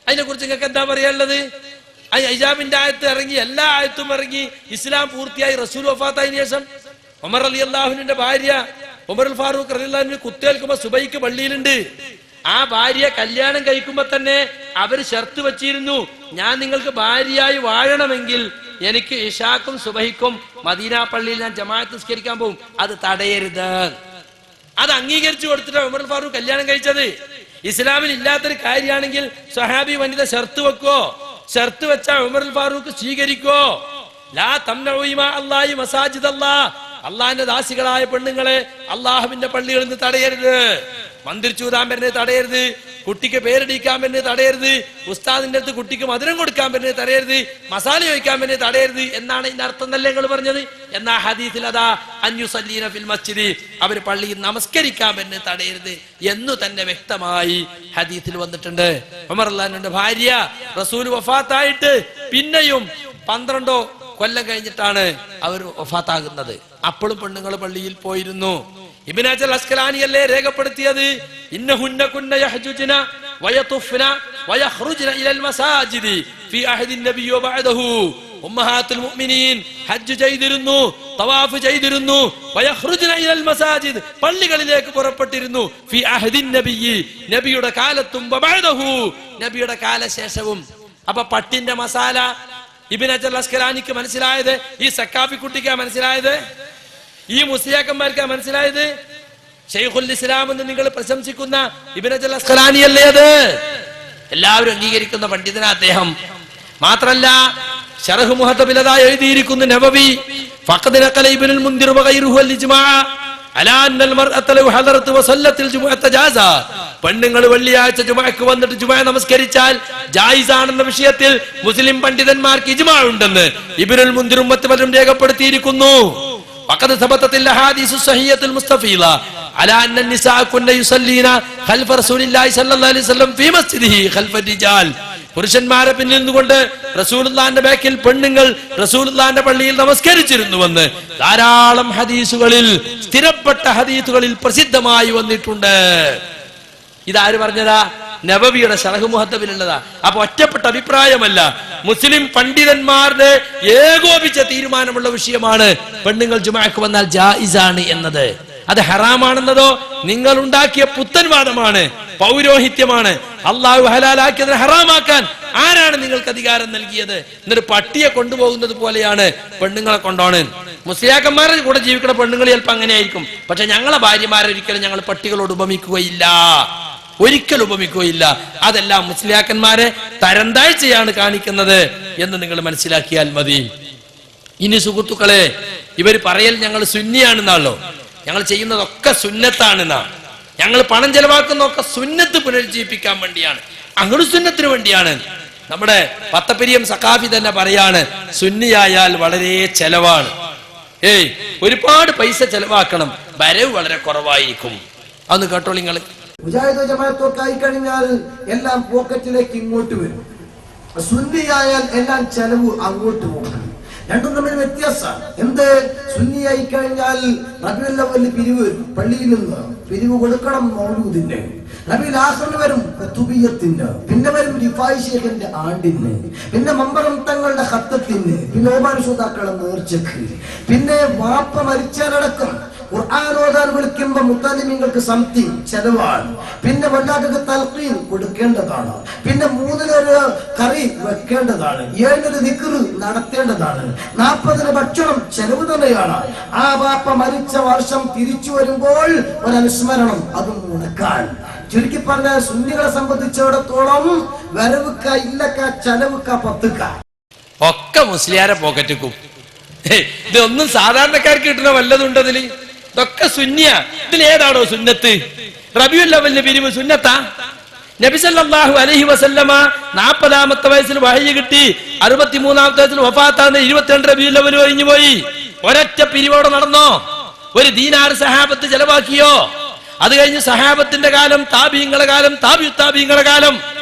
അതിനെ കുറിച്ച് നിങ്ങൾക്ക് എന്താ പറയാനുള്ളത്? ഹിജാബിന്റെ ആയത്ത് ഇറങ്ങി, എല്ലാ ആയത്തും ഇറങ്ങി, ഇസ്ലാം പൂർത്തിയായി റസൂൽ വഫാത്തായതിനു ശേഷം ഉമർ റളിയല്ലാഹുവിന്റെ ഭാര്യ ഉമറുൽ ഫാറൂഖ് റളിയല്ലാഹു കുത്തേൽക്കുമ്പോ സുബൈക്ക് പള്ളിയിലുണ്ട്. ആ ഭാര്യ കല്യാണം കഴിക്കുമ്പോ തന്നെ അവര് ഷർത്ത് വെച്ചിരുന്നു, ഞാൻ നിങ്ങൾക്ക് ഭാര്യയായി വാഴണമെങ്കിൽ എനിക്ക് ഇശാക്കും സുബഹിക്കും മദീന പള്ളിയിൽ ഞാൻ ജമാഅത്ത് നിസ്കരിക്കാൻ പോകും, അത് തടയരുത്. അത് അംഗീകരിച്ചു കൊടുത്തിട്ടാണ് ഉമർ ഫാറൂഖ് കല്യാണം കഴിച്ചത്. ഇസ്ലാമിൽ ഇല്ലാത്തൊരു കാര്യമാണെങ്കിൽ സ്വഹാബി വനിത ഷർത്ത് വെക്കോ? ഷർത്ത് വെച്ചാൽ ഉമർ ഫാറൂഖ് സ്വീകരിക്കോ? ലാ തംനഉ ഇമാ അല്ലാഹി മസാജിദല്ലാഹ്, അള്ളാഹിന്റെ ദാസികളായ പെണ്ണുങ്ങളെ അള്ളാഹുവിന്റെ പള്ളികളിൽ നിന്ന് തടയരുത്. മന്ദിരിച്ചൂതാൻ വരുന്നത് തടയരുത്, കുട്ടിക്ക് പേരടിക്കാൻ വരുന്നത് തടയരുത്, ഉസ്താദിന്റെ അടുത്ത് കുട്ടിക്ക് മധുരം കൊടുക്കാൻ വരുന്നത് തടയരുത്, മസാല ചോദിക്കാൻ വരുന്നത് തടയരുത് എന്നാണ് ഇതിന്റെ അർത്ഥം എന്നല്ലേ നിങ്ങൾ പറഞ്ഞത്? എന്നാ ഹദീസിൽ അതാ അൻയുസല്ലീന ഫിൽ മസ്ജിദ്, അവര് പള്ളിയിൽ നമസ്കരിക്കാൻ വരുന്നത് തടയരുത് എന്നു തന്നെ വ്യക്തമായി ഹദീസിൽ വന്നിട്ടുണ്ട്. ഉമർ റളിയല്ലാഹുവിന്റെ ഭാര്യ റസൂൽ വഫാത്തായിട്ട് പിന്നെയും 12 കൊല്ലം കഴിഞ്ഞിട്ടാണ് അവർ വഫാത്താകുന്നത്. അപ്പോഴും പെണ്ണുങ്ങൾ പള്ളിയിൽ പോയിരുന്നു. ഇബ്നു ഹജർ അസ്കലാനി അല്ലേ രേഖപ്പെടുത്തിയത്? ഇന്നഹുന്ന കുന്ന യഹ്ജുജ്ന വയതുഫ്ന വയഖ്റുജ്ന ഇലൽ മസാജിദി ഫി അഹദി നബി വബഅദഹു. ഉമ്മഹാത്തുൽ മുഅ്മിനീൻ ഹജ്ജ് ചെയ്തിരുന്നു, തവാഫ് ചെയ്തിരുന്നു, വയഖ്റുജ്ന ഇലൽ മസാജിദ് പള്ളികളിലേക്ക് പുറപ്പെട്ടിരുന്നു, ഫി അഹദി നബി നബിയുടെ കാലത്തും വബഅദഹു നബിയുടെ കാലശേഷവും. അപ്പൊ പട്ടിന്റെ മസാല ഇബ്നു ഹജർ അസ്കലാനിക്ക് മനസ്സിലായത്, ഈ സക്കാഫി കുട്ടിക്കാ മനസ്സിലായത്, ഈ മുസ്ലിയാക്കന്മാർക്കാ മനസ്സിലായത്. ശൈഖുൽ ഇസ്ലാം എന്ന് നിങ്ങൾ പ്രശംസിക്കുന്ന ഇബ്നു ഹജർ അസ്കലാനി അല്ലേ അത്? എല്ലാവരും അംഗീകരിക്കുന്ന പണ്ഡിതനാ അദ്ദേഹം. മാത്രല്ല ശറഹ് മുഹദ്ദബിൽ അതാ എഴുതിയിരിക്കുന്നു നബവി ഫഖദ് നഖല ഇബ്നുൽ മുൻദിർ വഗൈറുഹു അൽ ഇജ്മാ അലാ അന്നൽ മർഅത ലൗ ഹദറത് വസല്ലത്തിൽ ജുമുഅത ജാസ. പെണ്ണുങ്ങൾ വെള്ളിയാഴ്ച ജുമുഅക്ക് വന്നിട്ട് ജുമുഅ നമസ്കരിച്ചാൽ ജായിസാണെന്ന വിഷയത്തിൽ മുസ്ലിം പണ്ഡിതന്മാർക്ക് ഇജ്മാ ഉണ്ടെന്ന് ഇബ്നുൽ മുൻദിറും മറ്റും രേഖപ്പെടുത്തിയിരിക്കുന്നു. ഫഖദ് സബതത്തിൽ അഹാദീസു സഹിഹത്തുൽ മുസ്തഫീല അലാ അന്ന നിസാ കുന്ന യുസല്ലീന ഖൽഫ റസൂലില്ലാഹി സ്വല്ലല്ലാഹു അലൈഹി വസല്ലം ഫീ മസ്ജിദിഹി ഖൽഫ റിജാൽ. പുരുഷന്മാരെ പിന്നിൽ നിന്നുകൊണ്ട് റസൂലുള്ളാഹിന്റെ ബാക്കിൽ പെണ്ണുങ്ങൾ റസൂലുള്ളാഹിന്റെ പള്ളിയിൽ നമസ്കരിച്ചിരുന്നുവെന്ന് ധാരാളം ഹദീസുകളിൽ, സ്ഥിരപ്പെട്ട ഹദീസുകളിൽ പ്രസിദ്ധമായി വന്നിട്ടുണ്ട്. ഇതാര് പറഞ്ഞതാ? നബവിയുടെ ശറഹ് മുഹദ്ദബിലുള്ളതാ. അപ്പൊ ഒറ്റപ്പെട്ട അഭിപ്രായമല്ല, മുസ്ലിം പണ്ഡിതന്മാരുടെ ഏകോപിച്ച തീരുമാനമുള്ള വിഷയമാണ് പെണ്ണുങ്ങൾ ജുമുഅക്ക് വന്നാൽ ജായിസാണ് എന്നത്. അത് ഹറാമാണെന്നതോ നിങ്ങൾ ഉണ്ടാക്കിയ പുത്തൻവാദമാണ്, പൗരോഹിത്യമാണ്. അള്ളാഹു ഹലാലാക്കിയതിനെ ഹറാമാക്കാൻ ആരാണ് നിങ്ങൾക്ക് അധികാരം നൽകിയത്? എന്നൊരു പട്ടിയെ കൊണ്ടുപോകുന്നത് പോലെയാണ് പെണ്ണുങ്ങളെ കൊണ്ടോണ്. മുസ്ലിയാക്കന്മാരുടെ കൂടെ ജീവിക്കുന്ന പെണ്ണുങ്ങൾ ചിലപ്പോൾ അങ്ങനെയായിരിക്കും. പക്ഷെ ഞങ്ങളെ ഭാര്യമാരെ ഒരിക്കലും ഞങ്ങൾ പട്ടികളോട് ഉപമിക്കുകയില്ല, ഒരിക്കലും ഉപമിക്കുകയില്ല. അതെല്ലാം മുസ്ലിയാക്കന്മാരെ തരംതാഴ്ചയാണ് കാണിക്കുന്നത് എന്ന് നിങ്ങൾ മനസ്സിലാക്കിയാൽ മതി. ഇനി സുഹൃത്തുക്കളെ, ഇവർ പറയൽ ഞങ്ങൾ സുന്നിയാണെന്നാണല്ലോ, ഞങ്ങൾ ചെയ്യുന്നതൊക്കെ സുന്നത്താണെന്നാ, ഞങ്ങൾ പണം ചെലവാക്കുന്നതൊക്കെ സുന്നത്ത് പുനരുജ്ജീവിപ്പിക്കാൻ വേണ്ടിയാണ്, അങ്ങനെ സുന്നത്തിന് വേണ്ടിയാണ്. നമ്മുടെ പത്തപ്പെരിയം സഖാഫി തന്നെ പറയാണ്, സുന്നിയായാൽ വളരെ ചെലവാണ്. ഒരുപാട് പൈസ ചെലവാക്കണം, വരവ് വളരെ കുറവായിരിക്കും. അതൊന്ന് കേട്ടോളൂ നിങ്ങൾ. മുജാഹിദ് ജമാഅത്തൊക്കെ ആയി കഴിഞ്ഞാൽ എല്ലാം പോക്കറ്റിലേക്ക് ഇങ്ങോട്ട് വരും. സുന്നിയായാൽ എല്ലാം ചെലവ് അങ്ങോട്ട് പോകും. രണ്ടും തമ്മിൽ വ്യത്യാസമാണ്. എന്ത്? സുന്നിയായി കഴിഞ്ഞാൽ റബീഉൽ അവ്വൽ പിരിവ്, പള്ളിയിൽ നിന്ന് പിരിവ് കൊടുക്കണം മൗലൂദിന്റെ, റബീഉൽ ആഖിറിൽ വരും ഖുതുബിയ്യത്തിന്, പിന്നെ വരും റിഫായി ശൈഖിന്റെ ആണ്ടിന്, പിന്നെ മമ്പറം തങ്ങളുടെ ഖത്തത്തിന്, പിന്നെ ഓമാൻ ശ്രോതാക്കളെ നേർച്ചക്ക്, പിന്നെ വാപ്പ മരിച്ചാലടക്കം ഖുർആൻ ഓതാൻ വിളിക്കുമ്പോ മുത്തലിമീങ്ങൾക്ക് സംതിങ് ചെലവാണ്. പിന്നെ വല്ലാതെ തൽഖീൻ കൊടുക്കേണ്ടതാണ്. പിന്നെ 3-ന് കറി വെക്കേണ്ടതാണ്. 7-ന് ദിക്ർ നടത്തേണ്ടതാണ്. 40-ന് ഭക്ഷണം ചെലവ് തന്നെയാണ്. ആ ബാപ്പ മരിച്ച വർഷം തിരിച്ചു വരുമ്പോൾ ഒരു അനുസ്മരണം അതും മുടക്കാൻ. ചുരുക്കി പറഞ്ഞ സുന്നികളെ സംബന്ധിച്ചിടത്തോളം വരവുക്ക ഇല്ലക്ക ചെലവുക്ക 10ക ഒക്കെ മുസ്ലിയാരെ പോക്കറ്റിക്കും. ഇതൊന്നും സാധാരണക്കാർക്ക് കിട്ടുന്ന വല്ലതുണ്ട് അതില്? ഇതൊക്കെ സുന്നിയ. ഇതിലേതാണോ സുന്നത്ത്? റബീഉൽ അവ്വലിന്റെ പിരിവ് സുന്നത്താ? നബി സല്ലല്ലാഹു അലൈഹി വസല്ലമ 40-ാമത്തെ വയസ്സിൽ വഹയി കിട്ടി, 63-ാമത്തെ വയസ്സിൽ വഫാത്താകുന്ന 22 റബീഉൽ അവ്വൽ കഴിഞ്ഞു പോയി. ഒരൊറ്റ പിരിവോടെ നടന്നോ? ഒരു ദീനാർ സഹാബത്ത് ചെലവാക്കിയോ? അത് കഴിഞ്ഞ് സഹാബത്തിന്റെ കാലം, താബീങ്ങളുടെ കാലം, താബീങ്ങളുടെ കാലം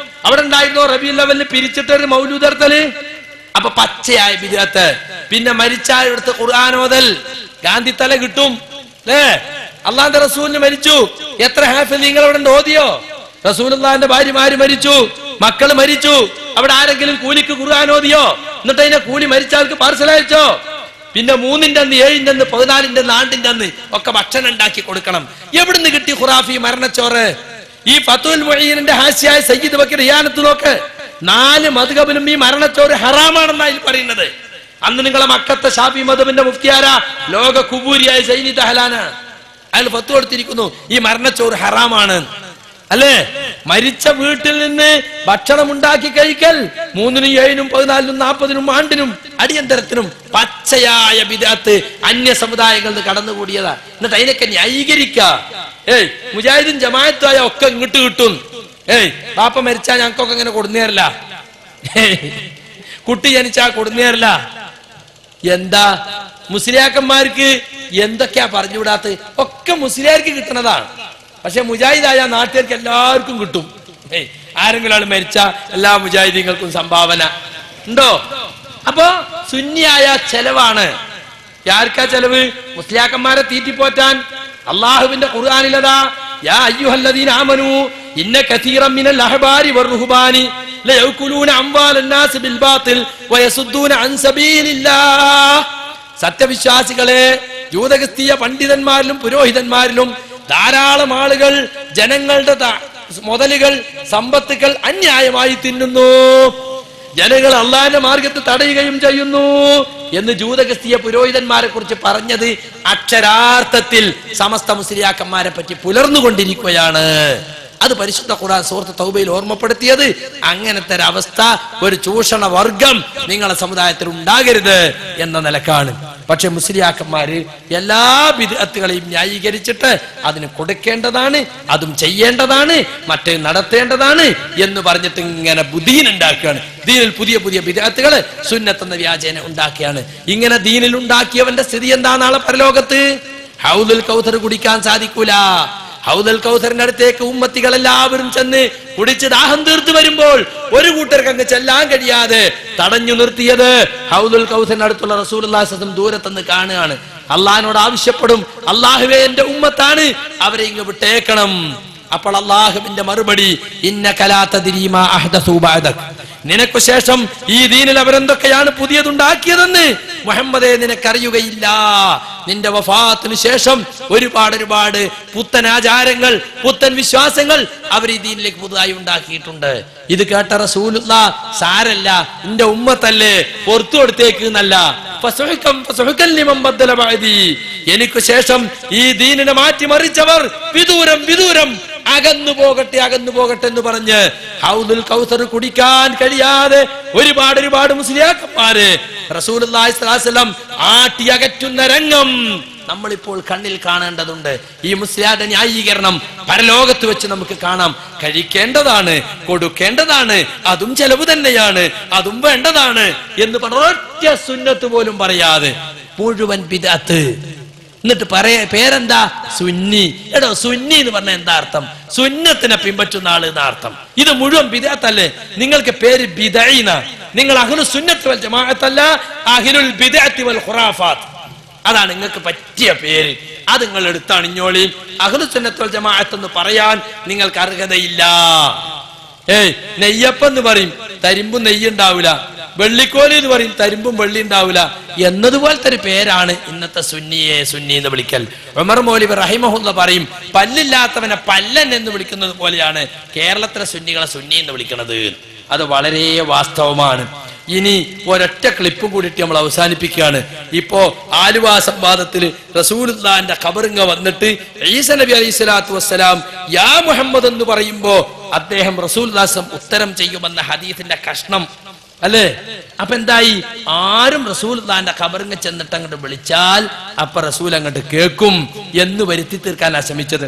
അവിടെ ഉണ്ടായിരുന്നോ റബീഉൽ അവ്വലിന് പിരിച്ചിട്ടൊരു മൗലൂദ് നടത്തല്? അപ്പൊ പച്ചയായ ബിദ്അത്ത്. പിന്നെ മരിച്ചാൽ എടുത്ത് ഖുർആൻ ഓതൽ. ഗാന്ധി തല കിട്ടും അല്ലേ? അള്ളാന്റെ റസൂലിന് മരിച്ചു, എത്ര ഹാഫിളീങ്ങൾ അവിടെ ഓതിയോ? റസൂലുള്ളാഹിന്റെ ഭാര്യമാര് മരിച്ചു, മക്കള് മരിച്ചു, അവിടെ ആരെങ്കിലും കൂലിക്ക് ഖുർആൻ ഓതിയോ? എന്നിട്ട് അതിനെ കൂലി മരിച്ചാൾക്ക് പാർസൽ അയച്ചോ? പിന്നെ 3-ന്റെ അന്ന്, 7-ന്റെ അന്ന്, 14-ന്റെ അന്ന്, ആണ്ടിന്റെ അന്ന് ഒക്കെ ഭക്ഷണം ഉണ്ടാക്കി കൊടുക്കണം. എവിടുന്ന് കിട്ടി ഖുറാഫി മരണച്ചോറ്? ഈ ഫതുൽ മുഈനിന്റെ ഹാസ്യായ സയ്യിദ് ബക്കർ ഇയാനത്ത് നോക്ക്. 4 മദ്ഹബിലും ഈ മരണച്ചോറ് ഹറാമാണെന്നാ ഇതിൽ പറയുന്നത്. അന്ന് നിങ്ങളെ മക്കത്തെ ഷാഫി മദ്ഹബിന്റെ മുഫ്തിയാരാ? ലോക കുബൂരിയായ സൈനി ദഹലാന. അയാൾ ഫത്വ കൊടുത്തിരിക്കുന്നു ഈ മരണച്ചോറ് ഹറാമാണ് അല്ലേ? മരിച്ച വീട്ടിൽ നിന്ന് ഭക്ഷണം ഉണ്ടാക്കി കഴിക്കൽ 3-നും 7-നും 14-നും 40-നും ആണ്ടിനും അടിയന്തരത്തിനും പച്ചയായ ബിദ്അത്ത് അന്യ സമുദായങ്ങളിൽ നിന്ന് കടന്നുകൂടിയതാ. എന്നിട്ട് അതിനൊക്കെ ന്യായീകരിക്ക. മുജാഹിദും ജമാഅത്തുമായ ഒക്കെ ഇങ്ങോട്ട് കിട്ടും. പാപ്പ മരിച്ചാ ഞങ്ങൾക്കൊക്കെ ഇങ്ങനെ കൊടുന്നേരല്ല, കുട്ടി ജനിച്ചാ കൊടുന്നേരല്ല. എന്താ മുസ്ലിയാക്കന്മാർക്ക് എന്തൊക്കെയാ പറഞ്ഞുവിടാത്ത? ഒക്കെ മുസ്ലിയാർക്ക് കിട്ടുന്നതാണ്. പക്ഷെ മുജാഹിദായ നാട്ടുകാർക്ക് എല്ലാവർക്കും കിട്ടും. ആരെങ്കിലും ആൾ മരിച്ച എല്ലാ മുജാഹിദീങ്ങൾക്കും സംഭാവന ഉണ്ടോ? അപ്പോ സുന്നിയായ ചെലവാണ്. ആർക്കാ ചെലവ്? മുസ്ലിയാക്കന്മാരെ തീറ്റിപ്പോറ്റാൻ. അള്ളാഹുവിന്റെ ഖുർആനിലതാ യാ അയ്യുഹല്ലദീന ആമനൂ ഇന്ന കസീറൻ മിനൽ അഹ്ബാരി വറുഹ്ബാനി ലയഅകുലൂന അംവാലൻ നാസ് ബിൽ ബാത്തിൽ വയസുദ്ദൂന അൻ സബീലില്ലാഹ്. സത്യവിശ്വാസികളെ, ജൂതക്രിസ്തീയ പണ്ഡിതന്മാരിലും പുരോഹിതന്മാരിലും ധാരാളം ആളുകൾ ജനങ്ങളുടെ മുതലുകൾ, സമ്പത്തുകൾ അന്യായമായി തിന്നുന്നു, ജനങ്ങൾ അള്ളാഹിന്റെ മാർഗത്തെ തടയുകയും ചെയ്യുന്നു എന്ന് ജൂതക്രിസ്തീയ പുരോഹിതന്മാരെ കുറിച്ച് പറഞ്ഞത് അക്ഷരാർത്ഥത്തിൽ സമസ്ത മുസ്ലിയാക്കന്മാരെ പറ്റി പുലർന്നുകൊണ്ടിരിക്കുകയാണ്. അത് പരിശുദ്ധ ഖുർആൻ സൂറത്ത് തൗബയിൽ ഓർമ്മപ്പെടുത്തിയത് അങ്ങനത്തെ ഒരു അവസ്ഥ, ഒരു ചൂഷണ വർഗം നിങ്ങളെ സമുദായത്തിൽ ഉണ്ടാകരുത് എന്ന നിലക്കാണ്. പക്ഷെ മുസ്ലിയാക്കന്മാര് എല്ലാ ബിദ്അത്തുകളെയും ന്യായീകരിച്ചിട്ട് അതിന് കൊടുക്കേണ്ടതാണ്, അതും ചെയ്യേണ്ടതാണ്, മറ്റേ നടത്തേണ്ടതാണ് എന്ന് പറഞ്ഞിട്ട് ഇങ്ങനെ ദീൻ ഉണ്ടാക്കുകയാണ്. ദീനിൽ പുതിയ പുതിയ ബിദ്അത്തുകൾ സുന്നത്ത് എന്ന വ്യാജേന ഉണ്ടാക്കിയാണ്. ഇങ്ങനെ ദീനിൽ ഉണ്ടാക്കിയവന്റെ സ്ഥിതി എന്താ നാളെ പരലോകത്ത്? ഹൗദുൽ കൗസർ കുടിക്കാൻ സാധിക്കൂല. ഹൗദുൽ കൗസറിന്റെ അടുത്തേക്ക് ഉമ്മത്തികൾ എല്ലാവരും ചെന്ന് കുടിച്ച് ദാഹം തീർത്തു വരുമ്പോൾ ഒരു കൂട്ടർക്ക് അങ്ങ് ചെല്ലാൻ കഴിയാതെ തടഞ്ഞു നിർത്തിയത് ഹൗദുൽ കൗസറിന്റെ അടുത്തുള്ള റസൂലുള്ളാഹി സ്വല്ലല്ലാഹു അലൈഹി വസല്ലം ദൂരത്തുനിന്ന് കാണുകയാണ്. അള്ളാഹിനോട് ആവശ്യപ്പെടും, അള്ളാഹുവേ എന്റെ ഉമ്മത്താണ്, അവരെ ഇങ്ങ് വിട്ടേക്കണം. അപ്പോൾ അള്ളാഹുവിന്റെ മറുപടി ഇന്നക ലാ തദ്രീ മാ അഹ്ദസൂ ബഅദക്, നിനക്ക് ശേഷം ഈ ദീനിൽ അവരെന്തൊക്കെയാണ് പുതിയതുണ്ടാക്കിയതെന്ന് മുഹമ്മദേ നിനക്കറിയുകയില്ല. നിന്റെ വഫാത്തിന് ശേഷം ഒരുപാട് പുത്തൻ ആചാരങ്ങൾ, പുത്തൻ വിശ്വാസങ്ങൾ അവർ ഈ ദീനിലേക്ക് പുതുതായി ഉണ്ടാക്കിയിട്ടുണ്ട്. ഇത് കേട്ട റസൂലുള്ളാഹ് സാരല്ല, നിന്റെ ഉമ്മത്തല്ലേ, പുറത്തു കൊടുത്തേക്ക് എന്നല്ല, എനിക്ക് ശേഷം ഈ ദീനിനെ മാറ്റിമറിച്ചവർ വിദൂരം അകന്നു പോകട്ടെ എന്ന് പറഞ്ഞ് ഹൗദുൽ കൗസർ കുടിക്കാൻ കഴിയാതെ ഒരുപാട് മുസ്ലിയാക്കന്മാര് റസൂലുള്ളാഹി സ്വല്ലല്ലാഹു അലൈഹി വസല്ലം ആട്ടി അകറ്റുന്ന രംഗം നമ്മളിപ്പോൾ കണ്ണിൽ കാണേണ്ടതുണ്ട്. ഈ മുസ്ലിയാരുടെ ന്യായീകരണം പരലോകത്ത് വെച്ച് നമുക്ക് കാണാം. കഴിക്കേണ്ടതാണ്, കൊടുക്കേണ്ടതാണ്, അതും ചെലവ് തന്നെയാണ്, അതും വേണ്ടതാണ് എന്ന് ഒറ്റ സുന്നത്ത് പോലും പറയാതെ മുഴുവൻ ബിദ്അത്ത്. എന്നിട്ട് പേരെന്താ? സുന്നി. എടോ, സുന്നി എന്ന് പറഞ്ഞ എന്താ അർത്ഥം? സുന്നത്തിനെ പിൻപറ്റുന്ന ആള് എന്ന അർത്ഥം. ഇത് മുഴുവൻ ബിദ്അത്തല്ലേ? നിങ്ങൾക്ക് പേര് ബിദ്അഇന. നിങ്ങൾ അഹ്ലു സുന്നത്ത് വൽ ജമാഅത്തല്ല, അഹ്ലുൽ ബിദ്അത്തി വൽ ഖുറാഫാത്ത്. അതാണ് നിങ്ങൾക്ക് പറ്റിയ പേര്. അത് നിങ്ങൾ എടുത്തണിഞ്ഞോളി. അഹ്ലു സുന്നത്ത് വൽ ജമാഅത്ത് എന്ന് പറയാൻ നിങ്ങൾക്ക് അർഹതയില്ല. നെയ്യപ്പം എന്ന് പറയും, തരിമ്പും നെയ്യുണ്ടാവില്ല. വെള്ളിക്കോലി എന്ന് പറയും, തരുമ്പും വെള്ളി ഉണ്ടാവില്ല എന്നതുപോലത്തെ ഒരു പേരാണ് ഇന്നത്തെ സുന്നിയെ സുന്നി എന്ന് വിളിക്കൽ. ഉമർ മൗലവി റഹിമഹുല്ല പറയും, പല്ലില്ലാത്തവനെ പല്ലൻ എന്ന് വിളിക്കുന്നത് പോലെയാണ് കേരളത്തിലെ സുന്നികളെ സുന്നി എന്ന് വിളിക്കുന്നത്. അത് വളരെ വാസ്തവമാണ്. ഇനി ഒരൊറ്റ ക്ലിപ്പ് കൂടിയിട്ട് നമ്മൾ അവസാനിപ്പിക്കുകയാണ്. ഇപ്പോ ആലുവ സംവാദത്തിൽ റസൂലുള്ളാഹിന്റെ ഖബറിങ്ങ വന്നിട്ട് ഈസ നബി അലൈഹി സ്വലാത്തു വസ്സലാം യാ മുഹമ്മദ് എന്ന് പറയുമ്പോ അദ്ദേഹം റസൂലുള്ളാഹി ഉത്തരം ചെയ്യുമെന്ന ഹദീസിന്റെ കഷ്ണം അല്ലേ? അപ്പൊ എന്തായി? ആരും റസൂലുള്ളാഹിന്റെ ഖബറിങ്ങ ചെന്നിട്ട് അങ്ങോട്ട് വിളിച്ചാൽ അപ്പൊ റസൂൽ അങ്ങോട്ട് കേൾക്കും എന്ന് വരുത്തി തീർക്കാനാണ് ശ്രമിച്ചത്.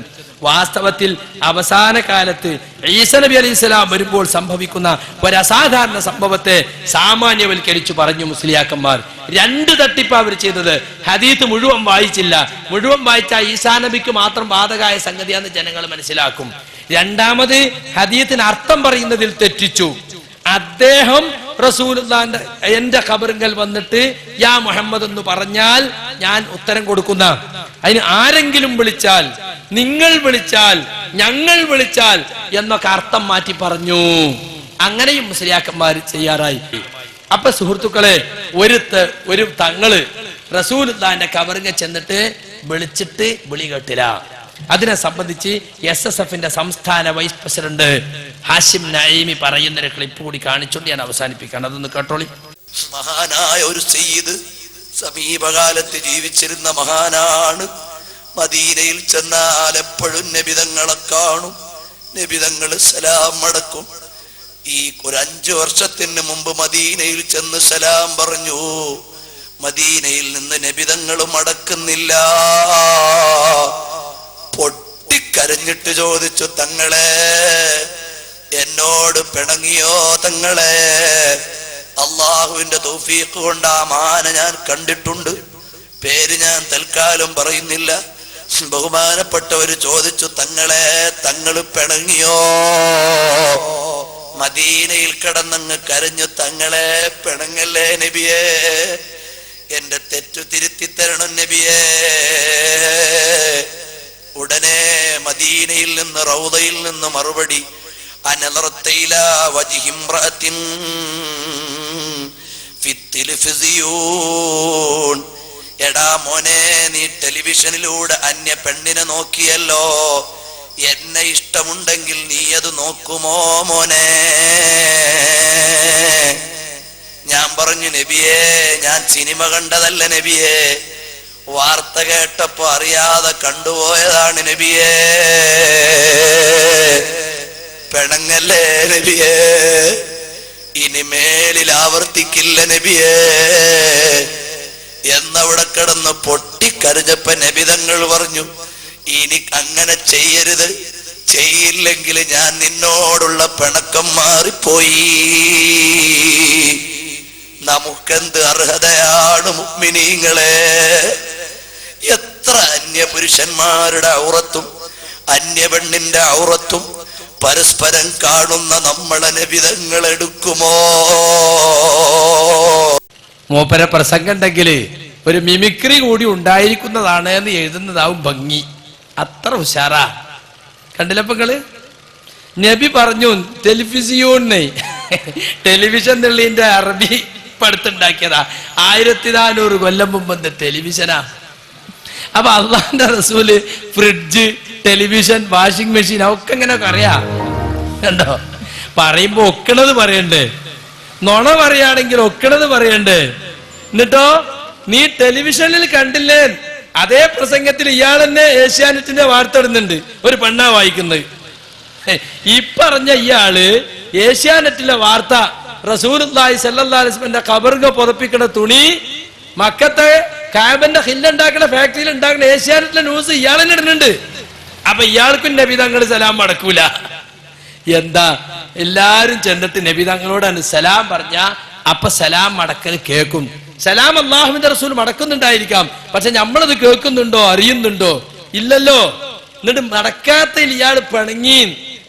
വാസ്തവത്തിൽ അവസാന കാലത്ത് ഈസ നബി അലൈഹി സ്വലാം വരുമ്പോൾ സംഭവിക്കുന്ന ഒരു അസാധാരണ സംഭവത്തെ സാമാന്യവൽക്കരിച്ചു പറഞ്ഞു മുസ്ലിയാക്കന്മാർ. രണ്ട് തട്ടിപ്പ് അവർ ചെയ്തത്. ഹദീത്ത് മുഴുവൻ വായിച്ചില്ല. മുഴുവൻ വായിച്ചാൽ ഈസാ നബിക്ക് മാത്രം ബാധകമായ സംഗതിയാണെന്ന് ജനങ്ങൾ മനസ്സിലാക്കും. രണ്ടാമത് ഹദീത്തിന് അർത്ഥം പറയുന്നതിൽ തെറ്റിച്ചു. അദ്ദേഹം റസൂലുള്ളാഹിന്റെ എന്റെ ഖബറിങ്കൽ വന്നിട്ട് യാ മുഹമ്മദ് എന്ന് പറഞ്ഞാൽ ഞാൻ ഉത്തരം കൊടുക്കുന്ന, അതിന് ആരെങ്കിലും വിളിച്ചാൽ, നിങ്ങൾ വിളിച്ചാൽ, ഞങ്ങൾ വിളിച്ചാൽ എന്നൊക്കെ അർത്ഥം മാറ്റി പറഞ്ഞു. അങ്ങനെയും മുസ്ലിയാക്കന്മാർ ചെയ്യാറായി. അപ്പൊ സുഹൃത്തുക്കളെ, ഒരു തങ്ങള് റസൂലുള്ളാഹിന്റെ ഖബറിങ്ക ചെന്നിട്ട് വിളിച്ചിട്ട് വിളി കേട്ടില്ല. അതിനെ സംബന്ധിച്ച് SSFന്റെ സംസ്ഥാന വൈസ് പ്രസിഡന്റ് ഹാഷിം നഈമി പറയുന്നൊരു ക്ലിപ്പ് കൂടി കാണിച്ചുകൊണ്ട് ഞാൻ അവസാനിപ്പിക്കുകയാണ്. അതൊന്ന് കേട്ടോളി. മഹാനായ ഒരു സയ്യിദ് സമീപകാലത്ത് ജീവിച്ചിരുന്ന മഹാനാണ്. മദീനയിൽ ചെന്നാൽ എപ്പോഴും നബിതങ്ങളെ കാണും. നബിതങ്ങൾ സലാം മടക്കും. ഈ ഒരു 5 വർഷത്തിന് മുമ്പ് മദീനയിൽ ചെന്ന് സലാം പറഞ്ഞു. മദീനയിൽ നിന്ന് നബിതങ്ങൾ മടക്കുന്നില്ല. പൊട്ടിക്കരഞ്ഞിട്ട് ചോദിച്ചു, തങ്ങളെ എന്നോട് പിണങ്ങിയോ തങ്ങളെ? അള്ളാഹുവിന്റെ തൗഫീഖ് കൊണ്ട് ആ മാന ഞാൻ കണ്ടിട്ടുണ്ട്. പേര് ഞാൻ തൽക്കാലം പറയുന്നില്ല. ബഹുമാനപ്പെട്ടവര് ചോദിച്ചു, തങ്ങളെ തങ്ങൾ പിണങ്ങിയോ? മദീനയിൽ കിടന്നങ്ങ് കരഞ്ഞു, തങ്ങളെ പിണങ്ങല്ലേ നബിയേ, എന്റെ തെറ്റു തിരുത്തി തരണം നബിയേ. ഉടനെ മദീനയിൽ നിന്ന് റൗദയിൽ നിന്ന് മറുപടി, അനലർത്തയില വജിഹിംറഅത്തിൻ ഫിത്തിൽഫിസിയൂൻ. എടാ മോനെ, നീ ടെലിവിഷനിലൂടെ അന്യ പെണ്ണിനെ നോക്കിയല്ലോ. എന്നെ ഇഷ്ടമുണ്ടെങ്കിൽ നീ അത് നോക്കുമോ മോനെ? ഞാൻ പറഞ്ഞു, നബിയേ ഞാൻ സിനിമ കണ്ടതല്ല നബിയേ, വാർത്ത കേട്ടപ്പോ അറിയാതെ കണ്ടുപോയതാണ് നബിയേ. പെണങ്ങല്ലേ നബിയേ, ഇനിമേലിൽ ആവർത്തിക്കില്ല നബിയേ എന്നവിടെ കിടന്ന് പൊട്ടിക്കരഞ്ഞപ്പ നബിതങ്ങൾ പറഞ്ഞു, ഇനി അങ്ങനെ ചെയ്യരുത്, ചെയ്യില്ലെങ്കിൽ ഞാൻ നിന്നോടുള്ള പിണക്കം മാറിപ്പോയി. നമുക്കെന്ത് അർഹതയാണ് മുഅ്മിനീങ്ങളെ? എത്ര അന്യപുരുഷന്മാരുടെ ഔറത്തും അന്യ പെണ്ണിന്റെ ഔറത്തും പരസ്പരം കാണുന്ന നമ്മളെ നബിതങ്ങൾ എടുക്കുമോ? മൂപ്പര പ്രസംഗം ഉണ്ടെങ്കില് ഒരു മിമിക്രി കൂടി ഉണ്ടായിരിക്കുന്നതാണ് എന്ന് എഴുതുന്നതാവും ഭംഗി. അത്ര ഉഷാറാ. കണ്ടില്ലപ്പങ്ങള് നബി പറഞ്ഞു ടെലിവിസിയോന്ന്. ടെലിവിഷൻ എന്നുള്ളതിന്റെ അറബി പടുത്തുണ്ടാക്കിയതാ. 1400 കൊല്ലം മുമ്പ് ടെലിവിഷനാ. അപ്പൊ അള്ളാന്റെ റസൂല് ഫ്രിഡ്ജ്, ടെലിവിഷൻ, വാഷിംഗ് മെഷീൻ ഒക്കെ ഇങ്ങനെയൊക്കെ അറിയാ. കണ്ടോ? പറയുമ്പോ ഒക്കണത് പറയണ്ടേ, നുണ പറയുകയാണെങ്കിൽ ഒക്കണത് പറയണ്ടേ. എന്നിട്ടോ നീ ടെലിവിഷനിൽ കണ്ടില്ലേ? അതേ പ്രസംഗത്തിൽ ഇയാൾ തന്നെ ഏഷ്യാനെറ്റിന്റെ വാർത്ത ഇടുന്നുണ്ട്. ഒരു പെണ്ണാ വായിക്കുന്നത്. ഈ പറഞ്ഞ ഇയാള് ഏഷ്യാനെറ്റിലെ വാർത്ത റസൂലുള്ളാഹി സ്വല്ലല്ലാഹു അലൈഹി വസല്ലം ഖബറിനെ പുറപ്പിക്കുന്ന തുണി മക്കത്തെ കാബന്റെ ഹില്ലുണ്ടാക്കുന്ന ഫാക്ടറിയിൽ ഉണ്ടാക്കുന്ന ഏഷ്യാനെറ്റിലെ ന്യൂസ് ഇയാൾ തന്നെ ഇടുന്നുണ്ട്. അപ്പൊ ഇയാൾക്കും നബി തങ്ങൾ സലാം മടക്കൂല. എന്താ, എല്ലാരും ചെന്നിട്ട് നബി തങ്ങളോടാണ് സലാം പറഞ്ഞ അപ്പൊ സലാം മടക്കൽ കേൾക്കും. സലാം അല്ലാഹുവിന്റെ റസൂൽ മടക്കുന്നുണ്ടായിരിക്കാം, പക്ഷെ നമ്മളത് കേൾക്കുന്നുണ്ടോ, അറിയുന്നുണ്ടോ? ഇല്ലല്ലോ. എന്നിട്ട് മടക്കാത്തയിൽ ഇയാൾ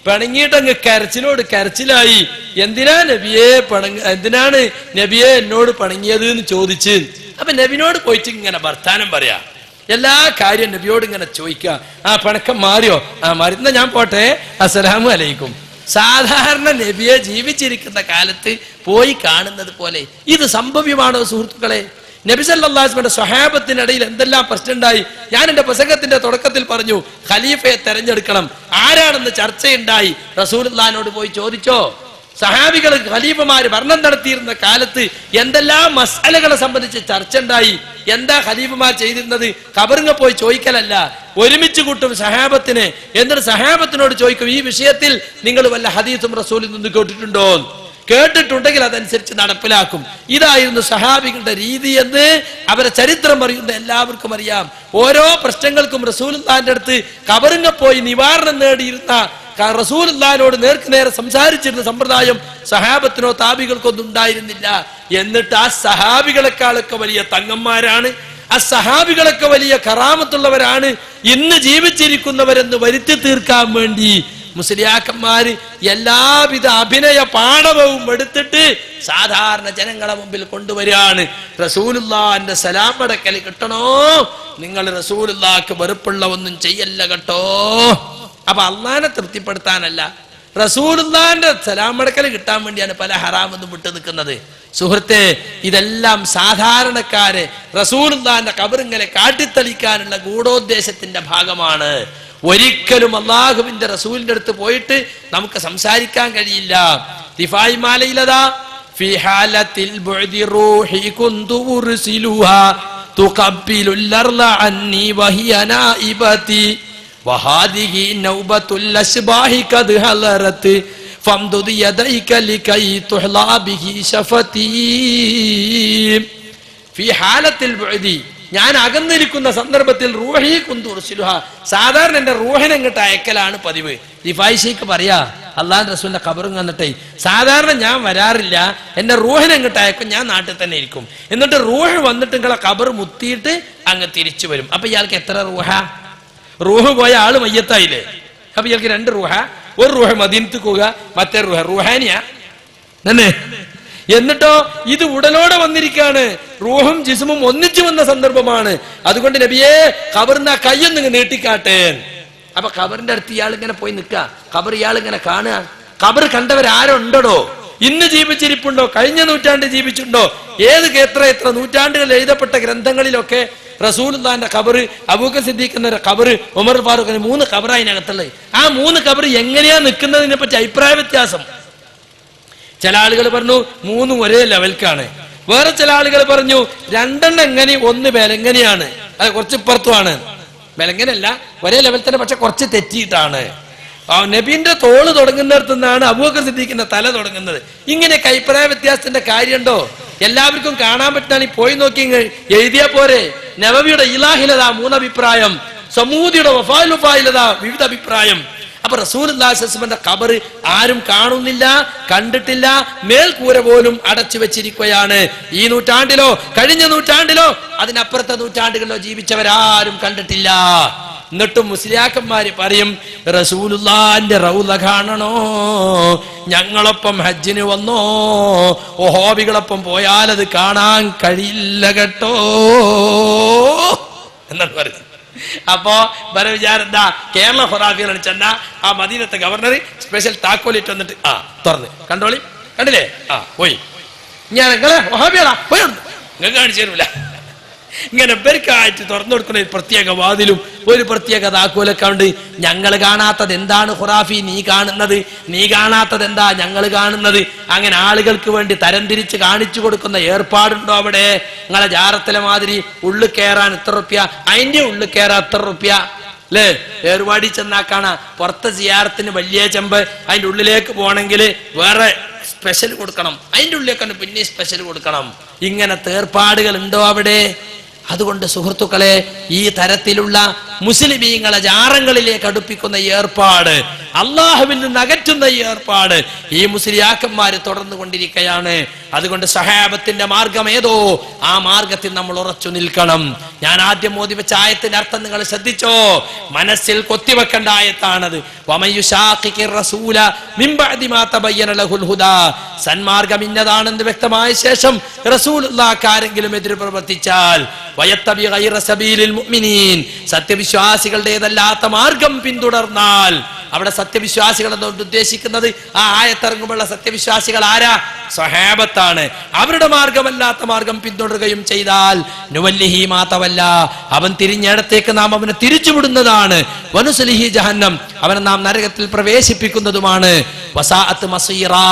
പിണങ്ങിയിട്ട് അങ്ങ് കരച്ചിലോട് കരച്ചിലായി. എന്തിനാണ് നബിയെ എന്നോട് പിണങ്ങിയത് എന്ന് ചോദിച്ച്. അപ്പൊ നബിനോട് പോയിട്ട് ഇങ്ങനെ വർത്താനം പറയാ. എല്ലാ കാര്യം നബിയോട് ഇങ്ങനെ ചോദിക്കുക. ആ പിണക്കം മാറിയോ? ആ മാറി, എന്നാ ഞാൻ പോട്ടെ, അസ്സലാമു അലൈക്കും. സാധാരണ നബിയെ ജീവിച്ചിരിക്കുന്ന കാലത്ത് പോയി കാണുന്നത് പോലെ ഇത് സംഭവ്യമാണോ സുഹൃത്തുക്കളെ? നബി സല്ലല്ലാഹു അലൈഹി വസല്ലം സ്വഹാബത്തിനിടയിൽ എന്തെല്ലാം പ്രശ്നമുണ്ടായി? ഞാൻ എന്റെ പ്രസംഗത്തിന്റെ തുടക്കത്തിൽ പറഞ്ഞു, ഖലീഫയെ തെരഞ്ഞെടുക്കണം, ആരാണെന്ന് ചർച്ചയുണ്ടായി. റസൂലുള്ളാഹിനോട് പോയി ചോദിച്ചോ? സഹാബികൾ ഖലീഫമാര് ഭരണം നടത്തിയിരുന്ന കാലത്ത് എന്തെല്ലാം മസ്അലകളെ സംബന്ധിച്ച് ചർച്ച ഉണ്ടായി. എന്താ ഖലീഫമാർ ചെയ്തിരുന്നത്? ഖബറിങ്ങ പോയി ചോദിക്കലല്ല, ഒരുമിച്ച് കൂട്ടും സഹാബത്തിനെ. എന്നിട്ട് സഹാബത്തിനോട് ചോദിക്കും, ഈ വിഷയത്തിൽ നിങ്ങൾ വല്ല ഹദീസും റസൂലിൽ നിന്ന് കേട്ടിട്ടുണ്ടോ? കേട്ടിട്ടുണ്ടെങ്കിൽ അതനുസരിച്ച് നടപ്പിലാക്കും. ഇതായിരുന്നു സഹാബികളുടെ രീതി എന്ന് അവരെ ചരിത്രം അറിയുന്ന എല്ലാവർക്കും അറിയാം. ഓരോ പ്രശ്നങ്ങൾക്കും റസൂലുള്ളാഹിന്റെ അടുത്ത് ഖബറിങ്ങ പോയി നിവാരണം നേടിയിരുന്ന, റസൂലുള്ളാഹിനോട് നേർക്ക് നേരെ സംസാരിച്ചിരുന്ന സമ്പ്രദായം സഹാബത്തിനോ താബികൾക്കൊന്നും ഉണ്ടായിരുന്നില്ല. എന്നിട്ട് ആ സഹാബികളെക്കാളൊക്കെ വലിയ തങ്ങന്മാരാണ്, ആ സഹാബികളൊക്കെ വലിയ കറാമത്തുള്ളവരാണ് ഇന്ന് ജീവിച്ചിരിക്കുന്നവരെന്ന് വരുത്തി തീർക്കാൻ വേണ്ടി മുസ്ലിയാക്കന്മാര് എല്ലാവിധ അഭിനയ പാടവവും എടുത്തിട്ട് സാധാരണ ജനങ്ങളെ മുമ്പിൽ കൊണ്ടുവരികയാണ്. റസൂലുള്ളാഹിന്റെ സലാം അടക്കൽ കിട്ടണോ? നിങ്ങൾ റസൂലുള്ളാഹിക്ക് വെറുപ്പുള്ള ഒന്നും ചെയ്യല്ല കേട്ടോ. അപ്പൊ അള്ളാഹിനെ തൃപ്തിപ്പെടുത്താനല്ല, റസൂലുള്ളാഹിന്റെ സലാം അടക്കൽ കിട്ടാൻ വേണ്ടിയാണ് പല ഹറാമൊന്നും വിട്ടു നിൽക്കുന്നത്. സുഹൃത്തെ, ഇതെല്ലാം സാധാരണക്കാരെ റസൂലുള്ളാഹിന്റെ ഖബറിങ്ങനെ കാട്ടിത്തളിക്കാനുള്ള ഗൂഢോദ്ദേശത്തിന്റെ ഭാഗമാണ്. ഒരിക്കലും അല്ലാഹുവിന്റെ റസൂലിന്റെ അടുത്ത് പോയിട്ട് നമുക്ക് സംസാരിക്കാൻ കഴിയില്ല. ദിഫായി മാലയിലതാ ഫി ഹാലത്തിൽ ബുഅദി റൂഹി കുന്തു ഉർസിലുഹാ തുഖബ്ബിലുൽ അർള അന്നി വഹിയ നായിബതി വഹാദിഹി നൗബത്തുൽ അസ്ബാഹി ഖദ് ഹലറത് ഫംദുദ് യദൈക ലികൈ തുഹ്ലാ ബിഹി ശഫതി ഫി ഹാലത്തിൽ ബുഅദി, ഞാൻ അകന്നിരിക്കുന്ന സന്ദർഭത്തിൽ റൂഹി കുന്തുർസിലുഹ, സാധാരണ എന്റെ റൂഹിനെ ഇങ്ങോട്ട് അയക്കലാണ് പതിവ്. ദിഫായിഷയ്ക്ക് പറയാ, അള്ളാഹു റസൂലിന്റെ ഖബറും വന്നിട്ടേ സാധാരണ ഞാൻ വരാറില്ല, എന്റെ റൂഹിനെ ഇങ്ങോട്ട് അയക്കും, ഞാൻ നാട്ടിൽ തന്നെ ഇരിക്കും. എന്നിട്ട് റൂഹ് വന്നിട്ട് നിങ്ങളെ ഖബർ മുത്തിയിട്ട് അങ്ങ് തിരിച്ചു വരും. അപ്പൊ ഇയാൾക്ക് എത്ര റൂഹ? റൂഹ് പോയ ആള് മയ്യത്തായില്ലേ? അപ്പൊ ഇയാൾക്ക് രണ്ട് റൂഹ, ഒരു റൂഹ് മദീനത്തേക്ക് പോവുക, മറ്റേ റൂഹ റൂഹാനിയ തന്നെ. എന്നിട്ടോ ഇത് ഉടലോടെ വന്നിരിക്കാണ്, റൂഹും ജിസ്മും ഒന്നിച്ചു വന്ന സന്ദർഭമാണ്. അതുകൊണ്ട് നബിയെ ഖബറിന്റെ ആ കയ്യൊന്നിങ്ങ് നീട്ടിക്കാട്ടെ. അപ്പൊ ഖബറിന്റെ അടുത്ത് ഇയാൾ ഇങ്ങനെ പോയി നിൽക്കുക, ഖബർ ഇയാൾ ഇങ്ങനെ കാണുക. ഖബർ കണ്ടവരാരുണ്ടോ? ഇന്ന് ജീവിച്ചിരിപ്പുണ്ടോ? കഴിഞ്ഞ നൂറ്റാണ്ട് ജീവിച്ചിട്ടുണ്ടോ? എത്ര നൂറ്റാണ്ടുകൾ എഴുതപ്പെട്ട ഗ്രന്ഥങ്ങളിലൊക്കെ റസൂലുള്ളാഹിന്റെ ഖബർ, അബൂബക്കർ സിദ്ദീഖിന്റെ ഖബർ, ഉമർ ഫാറൂഖിന്റെ 3 ഖബറായിനകത്തുള്ളത്. ആ 3 ഖബർ എങ്ങനെയാ നിൽക്കുന്നതിനെ പറ്റി അഭിപ്രായ വ്യത്യാസം. ചില ആളുകൾ പറഞ്ഞു 3 ഒരേ ലെവൽക്കാണ്, വേറെ ചില ആളുകൾ പറഞ്ഞു 2 എങ്ങനെ, 1 ബെലങ്ങനെയാണ്, അത് കുറച്ച് ഇപ്പുറത്തുമാണ്. ബെലങ്ങനല്ല, ഒരേ ലെവൽ തന്നെ, പക്ഷെ കുറച്ച് തെറ്റിയിട്ടാണ്. നബീന്റെ തോള് തുടങ്ങുന്നിടത്തു നിന്നാണ് അബൂബക്കർ സിദ്ദീഖിന്റെ തല തുടങ്ങുന്നത്. ഇങ്ങനെയൊക്കെ അഭിപ്രായ വ്യത്യാസത്തിന്റെ കാര്യമുണ്ടോ? എല്ലാവർക്കും കാണാൻ പറ്റാണ്, പോയി നോക്കി എഴുതിയാ പോരെ. നബവിയുടെ ഇലാഹിലതാ 3 അഭിപ്രായം, സമൂദിയുടെ വഫായിലതാ വിവിധ അഭിപ്രായം. അപ്പൊ റസൂലുള്ളാഹി സ്വല്ലല്ലാഹു അലൈഹി വസല്ലമയുടെ ഖബർ ആരും കാണുന്നില്ല, കണ്ടിട്ടില്ല, മേൽക്കൂര പോലും അടച്ചു വെച്ചിരിക്കുകയാണ്. ഈ നൂറ്റാണ്ടിലോ കഴിഞ്ഞ നൂറ്റാണ്ടിലോ അതിനപ്പുറത്തെ നൂറ്റാണ്ടുകളിലോ ജീവിച്ചവരാരും കണ്ടിട്ടില്ല. എന്നിട്ടും മുസ്ലിയാക്കന്മാര് പറയും, റസൂലുള്ളാഹിന്റെ റൗള കാണണോ? ഞങ്ങളൊപ്പം ഹജ്ജിന് വന്നോ? വഹാബികളൊപ്പം പോയാൽ അത് കാണാൻ കഴിയില്ല കേട്ടോ എന്നാണ് പറയുന്നത്. അപ്പോ വേറെ വിചാരം എന്താ? കേരള ഖുറാഫികളാണ് ചെന്ന ആ മദീനത്തെ ഗവർണർ സ്പെഷ്യൽ താക്കോലിട്ട് വന്നിട്ട് തുറന്ന് കണ്ടോളി, കണ്ടില്ലേ? പോയി ഞാൻ നിങ്ങളെ വഹാബികളാ പോയി, നിങ്ങൾ കാണിച്ചു തരൂല. ഇങ്ങനെ ഇവർക്കായിട്ട് തുറന്നു കൊടുക്കുന്ന ഒരു പ്രത്യേക വാതിലും ഒരു പ്രത്യേക താക്കോലൊക്കെ ഉണ്ട്. ഞങ്ങൾ കാണാത്തത് എന്താണ് ഖുറാഫി നീ കാണുന്നത്? നീ കാണാത്തത് എന്താ ഞങ്ങൾ കാണുന്നത്? അങ്ങനെ ആളുകൾക്ക് വേണ്ടി തരംതിരിച്ച് കാണിച്ചു കൊടുക്കുന്ന ഏർപ്പാടുണ്ടോ അവിടെ? നിങ്ങളെ ജാറത്തിലെ മാതിരി ഉള്ളിൽ കയറാൻ ഇത്ര റുപ്യ, അതിന്റെ ഉള്ളിൽ കയറാൻ ഇത്ര റുപ്യ അല്ലേ? ഏർവാടി ചെന്നാ കാണാ പുറത്തെ സിയാറത്തിന് വലിയ ചെമ്പ്, അതിന്റെ ഉള്ളിലേക്ക് പോകണമെങ്കിൽ വേറെ സ്പെഷ്യൽ കൊടുക്കണം, അതിന്റെ ഉള്ളിലേക്ക് പിന്നെ സ്പെഷ്യൽ കൊടുക്കണം. ഇങ്ങനത്തെ ഏർപ്പാടുകൾ ഉണ്ടോ അവിടെ? അതുകൊണ്ട് സുഹൃത്തുക്കളെ, ഈ തരത്തിലുള്ള മുസ്ലിമീങ്ങളെ ജാറങ്ങളിലേക്ക് അടുപ്പിക്കുന്ന ഏർപ്പാട്, അള്ളാഹുവിൽ നിന്ന് അകറ്റുന്ന ഈ ഏർപ്പാട് ഈ മുസ്ലിയാക്കന്മാര് തുടർന്നു കൊണ്ടിരിക്കുകയാണ്. അതുകൊണ്ട് സഹാബത്തിന്റെ മാർഗം ഏതോ ആ മാർഗത്തിൽ നമ്മൾ ഉറച്ചു നിൽക്കണം. ഞാൻ ആദ്യം മോദി വെച്ച ആയത്തിന്റെ അർത്ഥം നിങ്ങൾ ശ്രദ്ധിച്ചോ? മനസ്സിൽ കൊത്തിവെക്കേണ്ട ആയത്താണത്. സന്മാർഗം ഇന്നതാണെന്ന് വ്യക്തമായ ശേഷം റസൂലുള്ളാഹിക്ക് ആരെങ്കിലും എതിര് പ്രവർത്തിച്ചാൽ, സത്യവിശ്വാസികളുടേതല്ലാത്ത മാർഗം പിന്തുടർന്നാൽ അവിടെ സത്യവിശ്വാസികൾ എന്നുകൊണ്ട് ഉദ്ദേശിക്കുന്നത് ആ ആയത്തിറങ്ങുമ്പോഴുള്ള സത്യവിശ്വാസികൾ ആരാ? സ്വഹാബത്താണ്. അവരുടെ മാർഗമല്ലാത്ത മാർഗം പിന്തുടരുകയും ചെയ്താൽ നുവല്ലിഹി മാതവല്ല, അവൻ തിരിഞ്ഞിടത്തേക്ക് നാം അവനെ തിരിച്ചുവിടുന്നതാണ്. വനുസ്ലിഹി ജഹന്നം, അവനെ നാം നരകത്തിൽ പ്രവേശിപ്പിക്കുന്നതുമാണ്. വസാഅത്ത് മസീറാ,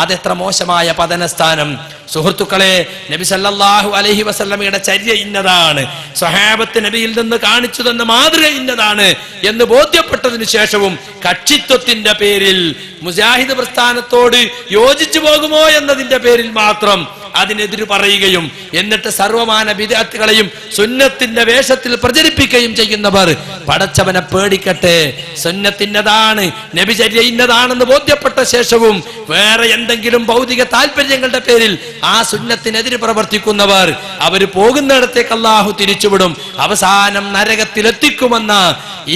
അതെത്ര മോശമായ പതനസ്ഥാനം. സുഹൃത്തുക്കളെ, നബി സല്ലല്ലാഹു അലൈഹി വസല്ലമയുടെ ചര്യ ഇന്നതാണ്, സ്വഹാബത്ത് നബിയിൽ നിന്ന് കാണിച്ചു തന്ന മാതൃക ഇന്നതാണ് എന്ന് ബോധ്യപ്പെട്ടതിനു ശേഷവും കക്ഷിത്വത്തിന്റെ പേരിൽ മുജാഹിദ് പ്രസ്ഥാനത്തോട് യോജിച്ചു പോകുമോ എന്നതിന്റെ പേരിൽ മാത്രം അതിനെതിര് പറയുകയും എന്നിട്ട് സർവമാന ബിദ്അത്തുകളെയും സുന്നത്തിന്റെ വേഷത്തിൽ പ്രചരിപ്പിക്കുകയും ചെയ്യുന്നവർ പടച്ചവനെ പേടിക്കട്ടെ. സുന്നത്തിൻ്റെതാണ്, നബിചര്യ ഇന്നതാണെന്ന് ബോധ്യപ്പെട്ട ശേഷവും വേറെ എന്തെങ്കിലും ഭൗതിക താല്പര്യങ്ങളുടെ പേരിൽ ആ സുന്നത്തിനെതിരെ പ്രവർത്തിക്കുന്നവർ അവർ പോകുന്നിടത്തേക്ക് അല്ലാഹു തിരിച്ചുവിടും, അവസാനം നരകത്തിലെത്തിക്കുമെന്ന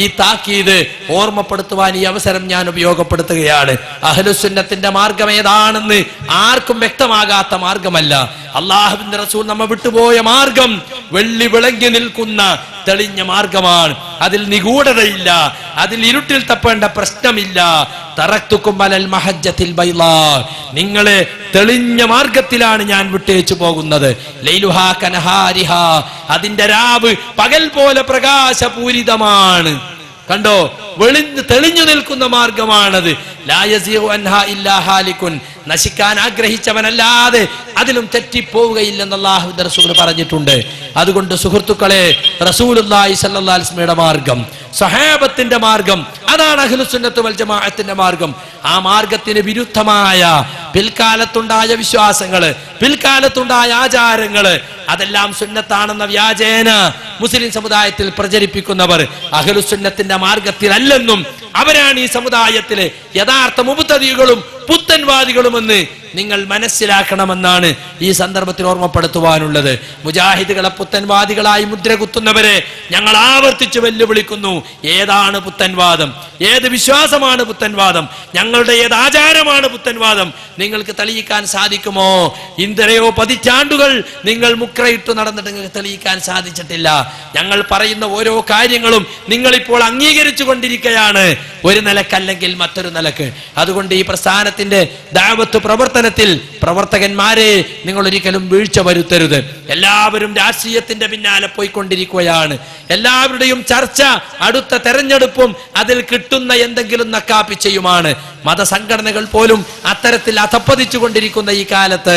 ഈ താക്കീത് ഓർമ്മപ്പെടുത്തുവാൻ ഈ അവസരം ഞാൻ ഉപയോഗപ്പെടുത്തുകയാണ്. അഹ്ലുസുന്നത്തിന്റെ മാർഗം ഏതാണെന്ന് ആർക്കും വ്യക്തമാകാത്ത മാർഗമല്ല. അല്ലാഹുവിന്റെ റസൂൽ നമ്മ വിട്ടുപോയ മാർഗം വെള്ളി വിളങ്ങി നിൽക്കുന്ന തെളിഞ്ഞ മാർഗമാണ്. അതിൽ നിഗൂഢതയില്ല, അതിൽ ഇരുട്ടിൽ തപ്പേണ്ട പ്രശ്നമില്ല. തറക്തുക്കും അലൽ മഹജ്ജത്തിൽ ബൈളാ, നിങ്ങളെ തെളിഞ്ഞ മാർഗത്തിലാണ് ഞാൻ വിട്ടേച്ചു പോകുന്നത്. ലൈലുഹാ കനഹാരിഹാ, അതിന്റെ രാവ് പകൽ പോലെ പ്രകാശപൂരിതമാണ്. കണ്ടോ, തെളിഞ്ഞു നിൽക്കുന്ന മാർഗമാണത്. ലാ യസീഉ അൻഹാ ഇല്ലാ ഹാലികുൻ, നശിക്കാൻ ആഗ്രഹിച്ചവനല്ലാതെ അതിലും തെറ്റിപ്പോവുകയില്ലെന്ന് അല്ലാഹുവിന്റെ റസൂൽ പറഞ്ഞിട്ടുണ്ട്. അതുകൊണ്ട് സുഹൃത്തുക്കളെ, റസൂലുള്ളാഹി സ്വല്ലല്ലാഹു അലൈഹി വസല്ലമയുടെ മാർഗം, സ്വഹാബത്തിന്റെ മാർഗം, അതാണ് അഹ്ലുസുന്നത്ത് വൽ ജമാഅത്തിന്റെ മാർഗം. ആ മാർഗത്തിന് വിരുദ്ധമായ പിൽക്കാലത്തുണ്ടായ വിശ്വാസങ്ങള്, പിൽക്കാലത്തുണ്ടായ ആചാരങ്ങള്, അതെല്ലാം സുന്നത്താണെന്ന വ്യാജേന മുസ്ലിം സമുദായത്തിൽ പ്രചരിപ്പിക്കുന്നവർ അഹ്ലുസുന്നത്തിന്റെ മാർഗത്തിലല്ലെന്നും അവരാണ് ഈ സമുദായത്തിലെ യഥാർത്ഥ മുബ്തദികളും പുത്തൻവാദികളുമെന്ന് നിങ്ങൾ മനസ്സിലാക്കണമെന്നാണ് ഈ സന്ദർഭത്തിൽ ഓർമ്മപ്പെടുത്തുവാനുള്ളത്. മുജാഹിദുകളെ പുത്തൻവാദികളായി മുദ്ര കുത്തുന്നവരെ ഞങ്ങൾ ആവർത്തിച്ച് വെല്ലുവിളിക്കുന്നു. ഏതാണ് പുത്തൻവാദം? ഏത് വിശ്വാസമാണ് പുത്തൻവാദം? ഞങ്ങളുടെ ഏത് ആചാരമാണ് പുത്തൻവാദം? നിങ്ങൾക്ക് തെളിയിക്കാൻ സാധിക്കുമോ? ഇന്ദ്രയോ പതിറ്റാണ്ടുകൾ നിങ്ങൾ മുക്രയിട്ട് നടന്നിട്ട് നിങ്ങൾക്ക് തെളിയിക്കാൻ സാധിച്ചിട്ടില്ല. ഞങ്ങൾ പറയുന്ന ഓരോ കാര്യങ്ങളും നിങ്ങളിപ്പോൾ അംഗീകരിച്ചു കൊണ്ടിരിക്കുകയാണ്, ഒരു നിലക്കല്ലെങ്കിൽ മറ്റൊരു നിലക്ക്. അതുകൊണ്ട് ഈ പ്രസ്ഥാനത്തിന്റെ ദഅവത്ത് പ്രവർത്തനത്തിൽ പ്രവർത്തകന്മാരെ നിങ്ങൾ ഒരിക്കലും വീഴ്ച വരുത്തരുത്. എല്ലാവരും രാഷ്ട്രീയത്തിന്റെ പിന്നാലെ പോയിക്കൊണ്ടിരിക്കുകയാണ്. എല്ലാവരുടെയും ചർച്ച അടുത്ത തെരഞ്ഞെടുപ്പും അതിൽ കിട്ടുന്ന എന്തെങ്കിലും നക്കാപ്പിച്ചയുമാണ്. മതസംഘടനകൾ പോലും അത്തരത്തിൽ അധപ്പതിച്ചു കൊണ്ടിരിക്കുന്ന ഈ കാലത്ത്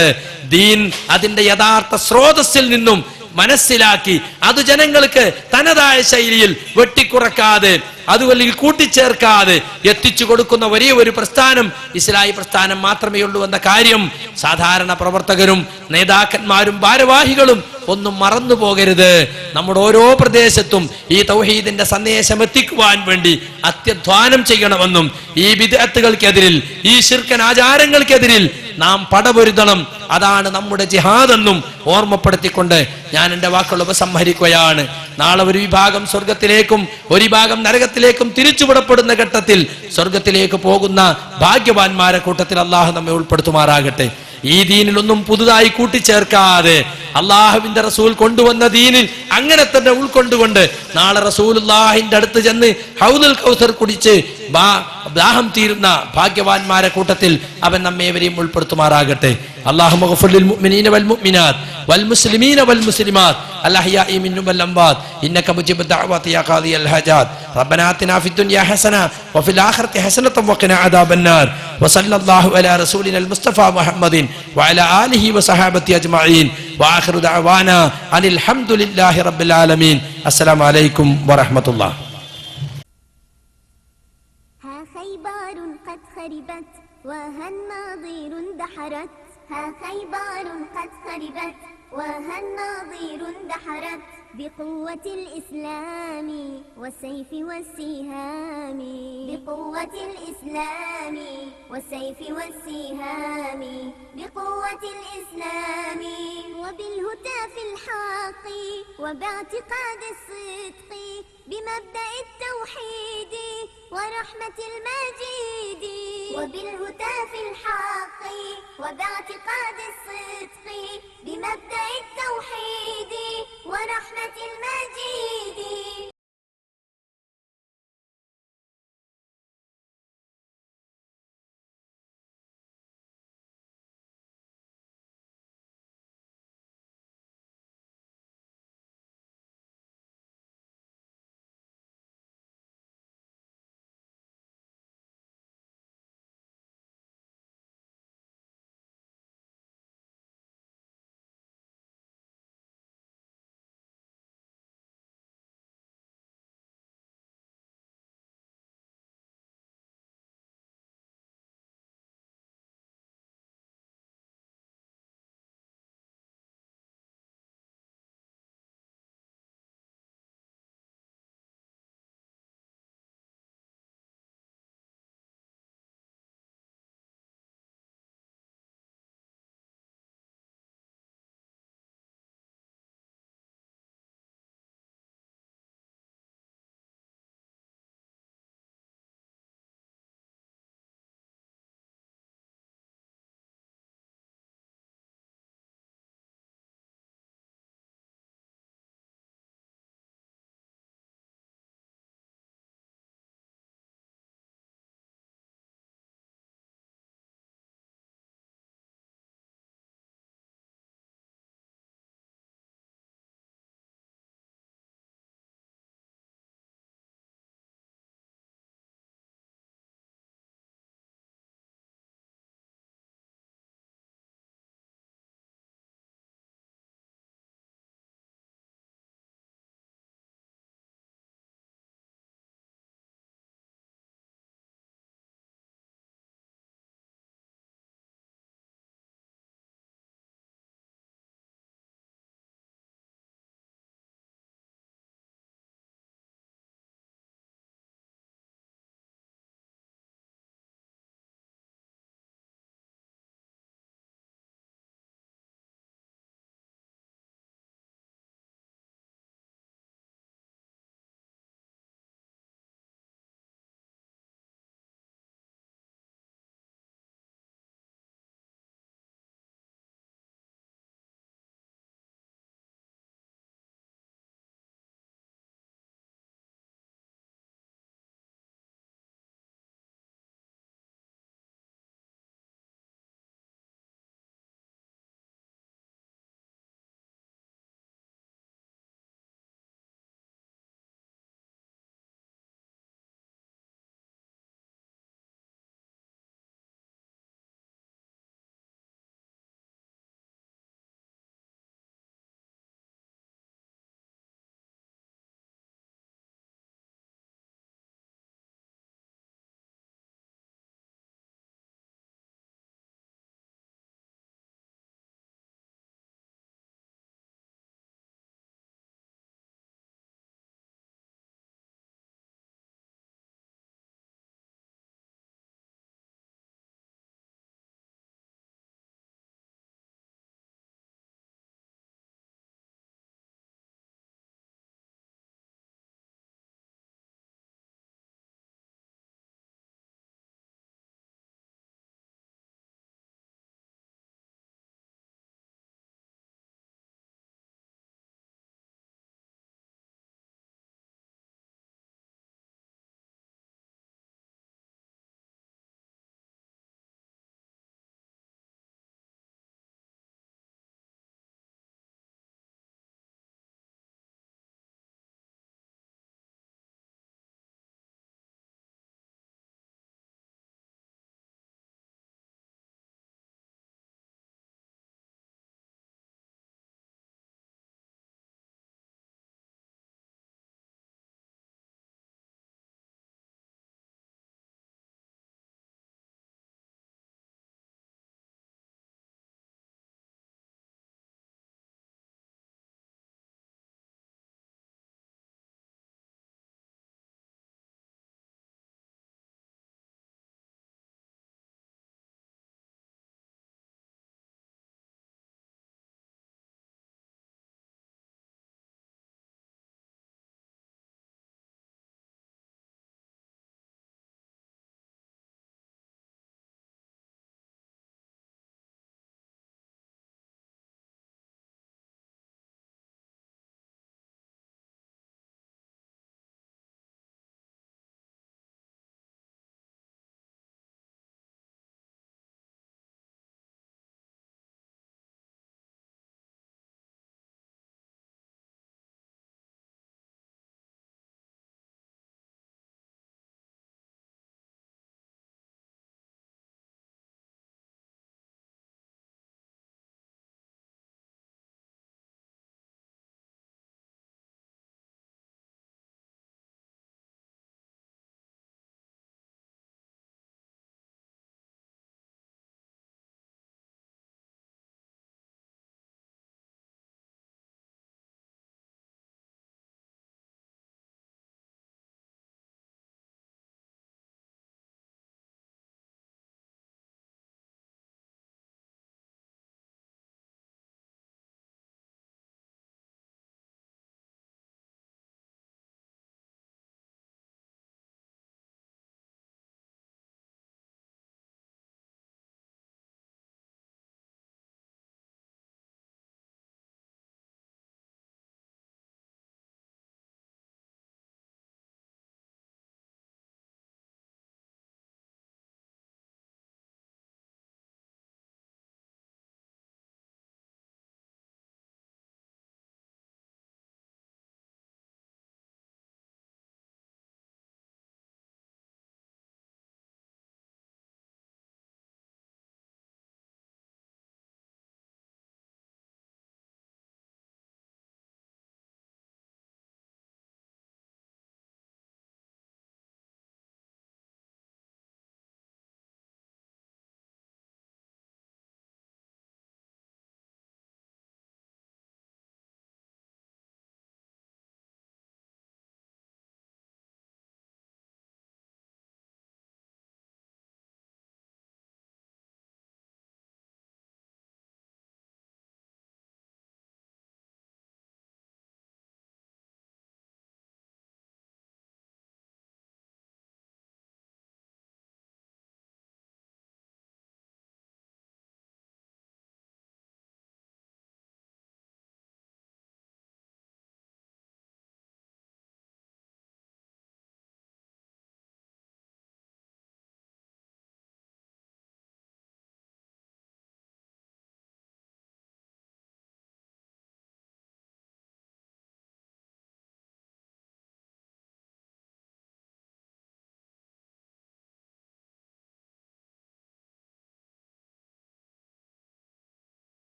ദീൻ അതിന്റെ യഥാർത്ഥ സ്രോതസ്സിൽ നിന്നും മനസ്സിലാക്കി അത് ജനങ്ങൾക്ക് തനതായ ശൈലിയിൽ വെട്ടിക്കുറക്കാതെ അതുപോലെ കൂട്ടിച്ചേർക്കാതെ എത്തിച്ചു കൊടുക്കുന്ന ഒരേ ഒരു പ്രസ്ഥാനം ഇസ്ലാഹി പ്രസ്ഥാനം മാത്രമേ ഉള്ളൂ എന്ന കാര്യം സാധാരണ പ്രവർത്തകരും നേതാക്കന്മാരും ഭാരവാഹികളും ഒന്നും മറന്നു പോകരുത്. നമ്മുടെ ഓരോ പ്രദേശത്തും ഈ തൗഹീദിന്റെ സന്ദേശം എത്തിക്കുവാൻ വേണ്ടി അത്യധ്വാനം ചെയ്യണമെന്നും ഈ ബിദ്അത്തുകൾക്കെതിരിൽ, ഈ ശിർക്കൻ ആചാരങ്ങൾക്കെതിരിൽ നാം പടപൊരുതണം. അതാണ് നമ്മുടെ ജിഹാദെന്നും ഓർമ്മപ്പെടുത്തിക്കൊണ്ട് ഞാൻ എൻ്റെ വാക്കുകൾ ഉപസംഹരിക്കുകയാണ്. നാളെ ഒരു വിഭാഗം സ്വർഗത്തിലേക്കും ഒരു വിഭാഗം നരകത്തിലേക്കും തിരിച്ചുവിടപ്പെടുന്ന ഘട്ടത്തിൽ സ്വർഗത്തിലേക്ക് പോകുന്ന ഭാഗ്യവാന്മാരെ കൂട്ടത്തിൽ അള്ളാഹു നമ്മെ ഉൾപ്പെടുത്തുമാറാകട്ടെ. ഈ ദീനിലൊന്നും പുതുതായി കൂട്ടിച്ചേർക്കാതെ അള്ളാഹുവിന്റെ റസൂൽ കൊണ്ടുവന്ന ദീനിൽ അങ്ങനെ തന്നെ ഉൾക്കൊണ്ടുകൊണ്ട് നാളെ റസൂലുള്ളാഹിന്റെ അടുത്ത് ചെന്ന് ഹൗദുൽ കൗസർ കുടിച്ച് ദാഹം തീരുന്ന ഭാഗ്യവാന്മാരെ കൂട്ടത്തിൽ അവൻ നമ്മേവരെയും ഉൾപ്പെടുത്തുമാറാകട്ടെ. اللهم اغفر للمؤمنين والمؤمنات والمسلمين والمسلمات الأحياء منهم والأموات إنك مجيب الدعوات يا قاضي الحاجات. ربنا آتنا في الدنيا حسنة وفي الآخرة حسنة وقنا عذاب النار. وصلى الله على رسولنا المصطفى محمد وعلى آله وصحابته أجمعين. وآخر دعوانا أن الحمد لله رب العالمين. السلام عليكم ورحمة الله. ها خيبر قد خربت وها الناظر اندحرت. ها خيبر قد خربت وها الناظر اندحرت. بقوة الإسلام والسيف والسهام. بقوة الإسلام والسيف والسهام. بقوة الإسلام وبالهتاف الحق وباعتقاد الصدق. بمبدأ التوحيد ورحمة المجيد. وبالهتاف الحق وباعتقاد الصدق. بمبدأ التوحيد ورحمة المجيد.